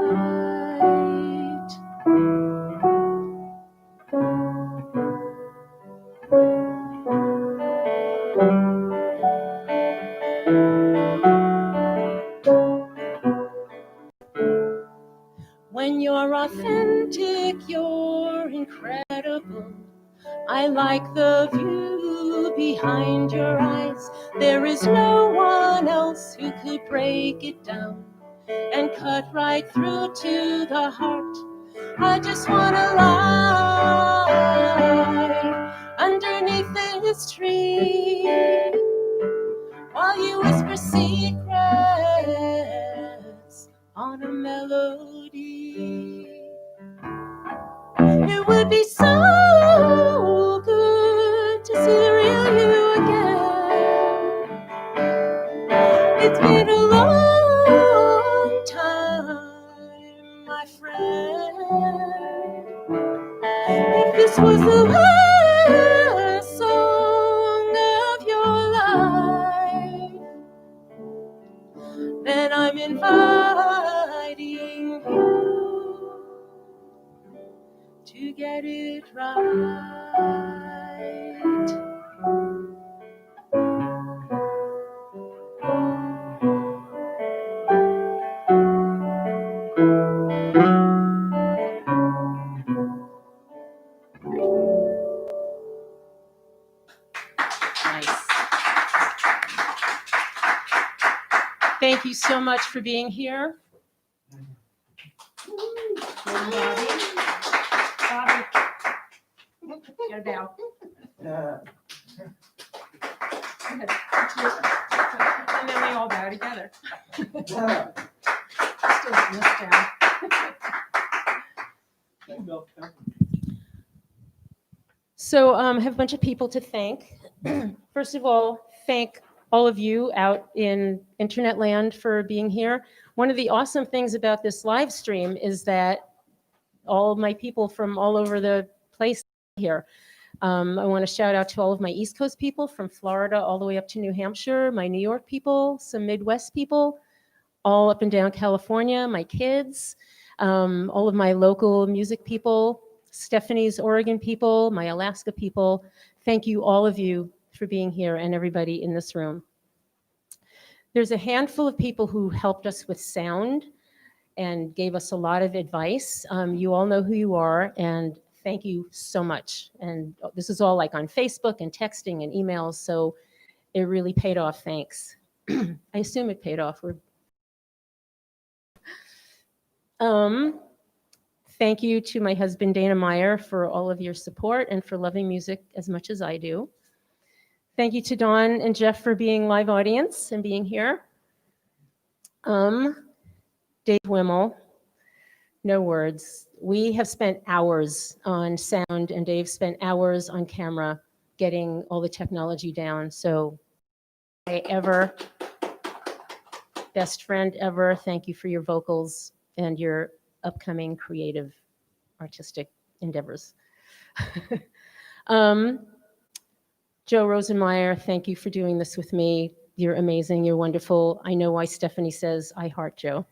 When you're authentic, you're incredible. I like the view behind your eyes. There is no one else who could break it down and cut right through to the heart. I just wanna lie underneath this tree while you whisper secrets on a melody. It would be so good to see the real you again. It's been a long time, my friend. If this was the last song of your life, then I'm inviting you to get it right. Nice. Thank you so much for being here. Bobby. Bobby. Gotta bow. And then we all bow together. Still getting this down. So I have a bunch of people to thank. First of all, thank all of you out in internet land for being here. One of the awesome things about this live stream is that all of my people from all over the place here. I want to shout out to all of my East Coast people from Florida all the way up to New Hampshire, my New York people, some Midwest people, all up and down California, my kids, all of my local music people, Stephanie's Oregon people, my Alaska people. Thank you, all of you, for being here and everybody in this room. There's a handful of people who helped us with sound and gave us a lot of advice. You all know who you are, and thank you so much. And this is all like on Facebook and texting and emails, so it really paid off, thanks. I assume it paid off. Thank you to my husband, Dana Meyer, for all of your support and for loving music as much as I do. Thank you to Dawn and Jeff for being live audience and being here. Dave Wimmel, no words. We have spent hours on sound, and Dave spent hours on camera getting all the technology down. So, best friend ever, thank you for your vocals and your upcoming creative artistic endeavors. Joe Rosenmayer, thank you for doing this with me. You're amazing, you're wonderful. I know why Stephanie says, I heart Joe.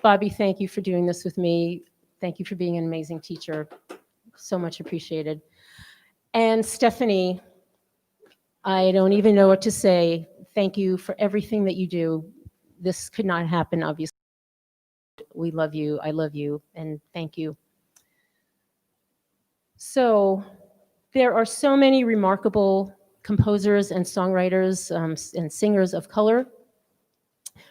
Bobby, thank you for doing this with me. Thank you for being an amazing teacher. So much appreciated. And Stephanie, I don't even know what to say. Thank you for everything that you do. This could not happen, obviously. We love you, I love you, and thank you. So, there are so many remarkable composers and songwriters and singers of color.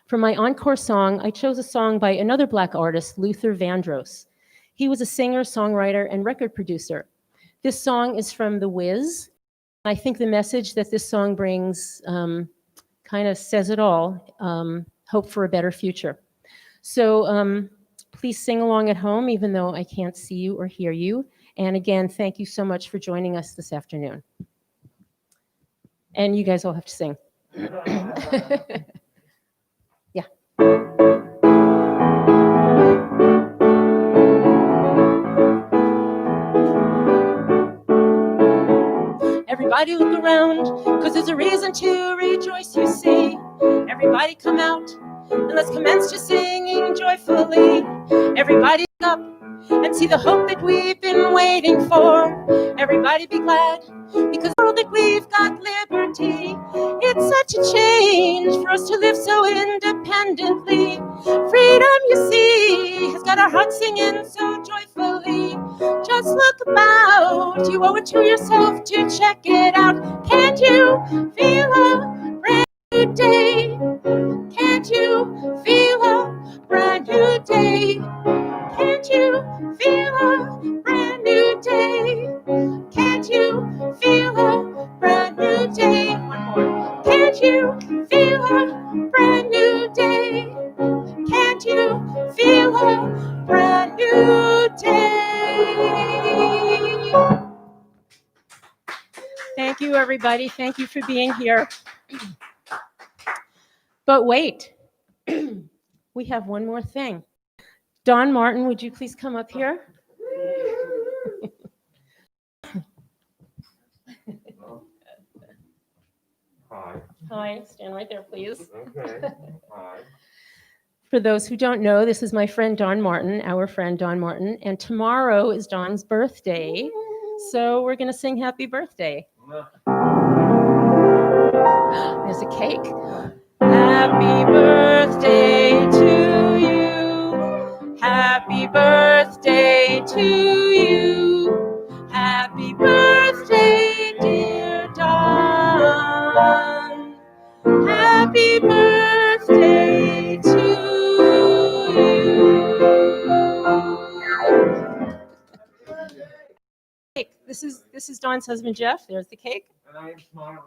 For my encore song, I chose a song by another Black artist, Luther Vandross. He was a singer, songwriter, and record producer. This song is from The Wiz. I think the message that this song brings kind of says it all, hope for a better future. So please sing along at home, even though I can't see you or hear you. And again, thank you so much for joining us this afternoon. And you guys all have to sing. Yeah. Everybody look around, cause there's a reason to rejoice, you see. Everybody come out, and let's commence to singing joyfully. Everybody up and see the hope that we've been waiting for. Everybody be glad, because the world that we've got liberty. It's such a change for us to live so independently. Freedom, you see, has got our hearts singing so joyfully. Just look about, you owe it to yourself to check it out. Can't you feel a brand new day? Can't you feel a brand new day? Can't you feel a brand new day? Can't you feel a brand new day? One more. Can't you feel a brand new day? Can't you feel a brand new day? Thank you, everybody. Thank you for being here. But wait, we have one more thing. Don Martin, would you please come up here? Hi. Hi, stand right there, please. Okay. Hi. For those who don't know, this is my friend Don Martin, our friend Don Martin, and tomorrow is Don's birthday, so we're going to sing happy birthday. There's a cake. Happy birthday to you. Happy birthday to you. Happy birthday, dear Don. Happy birthday to you. Cake. This is Don's husband Jeff. There's the cake. And I am smiling.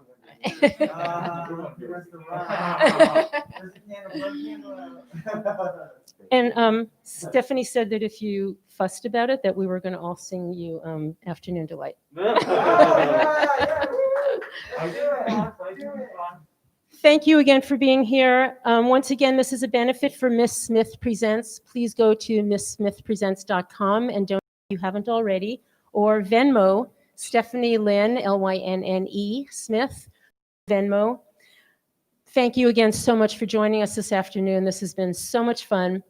And Stephanie said that if you fussed about it, that we were going to all sing you Afternoon Delight. Thank you again for being here. Once again, this is a benefit for Miss Smith Presents. Please go to misssmithpresents.com and donate if you haven't already, or Venmo, Stephanie Lynn, Lynne Smith, Venmo. Thank you again so much for joining us this afternoon. This has been so much fun.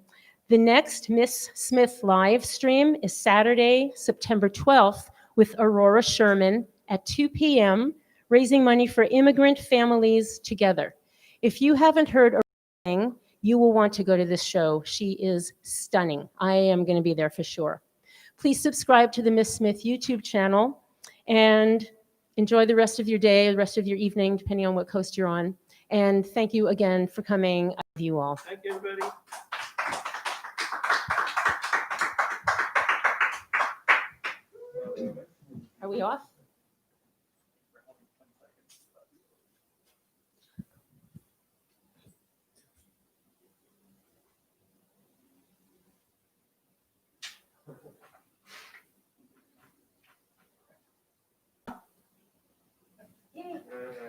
The next Miss Smith live stream is Saturday, September 12th with Aurora Sherman at 2 p.m., raising money for immigrant families together. If you haven't heard Aurora, you will want to go to this show. She is stunning. I am going to be there for sure. Please subscribe to the Miss Smith YouTube channel and enjoy the rest of your day, the rest of your evening, depending on what coast you're on. And thank you again for coming. I love you all. Thank you, everybody. Are we off?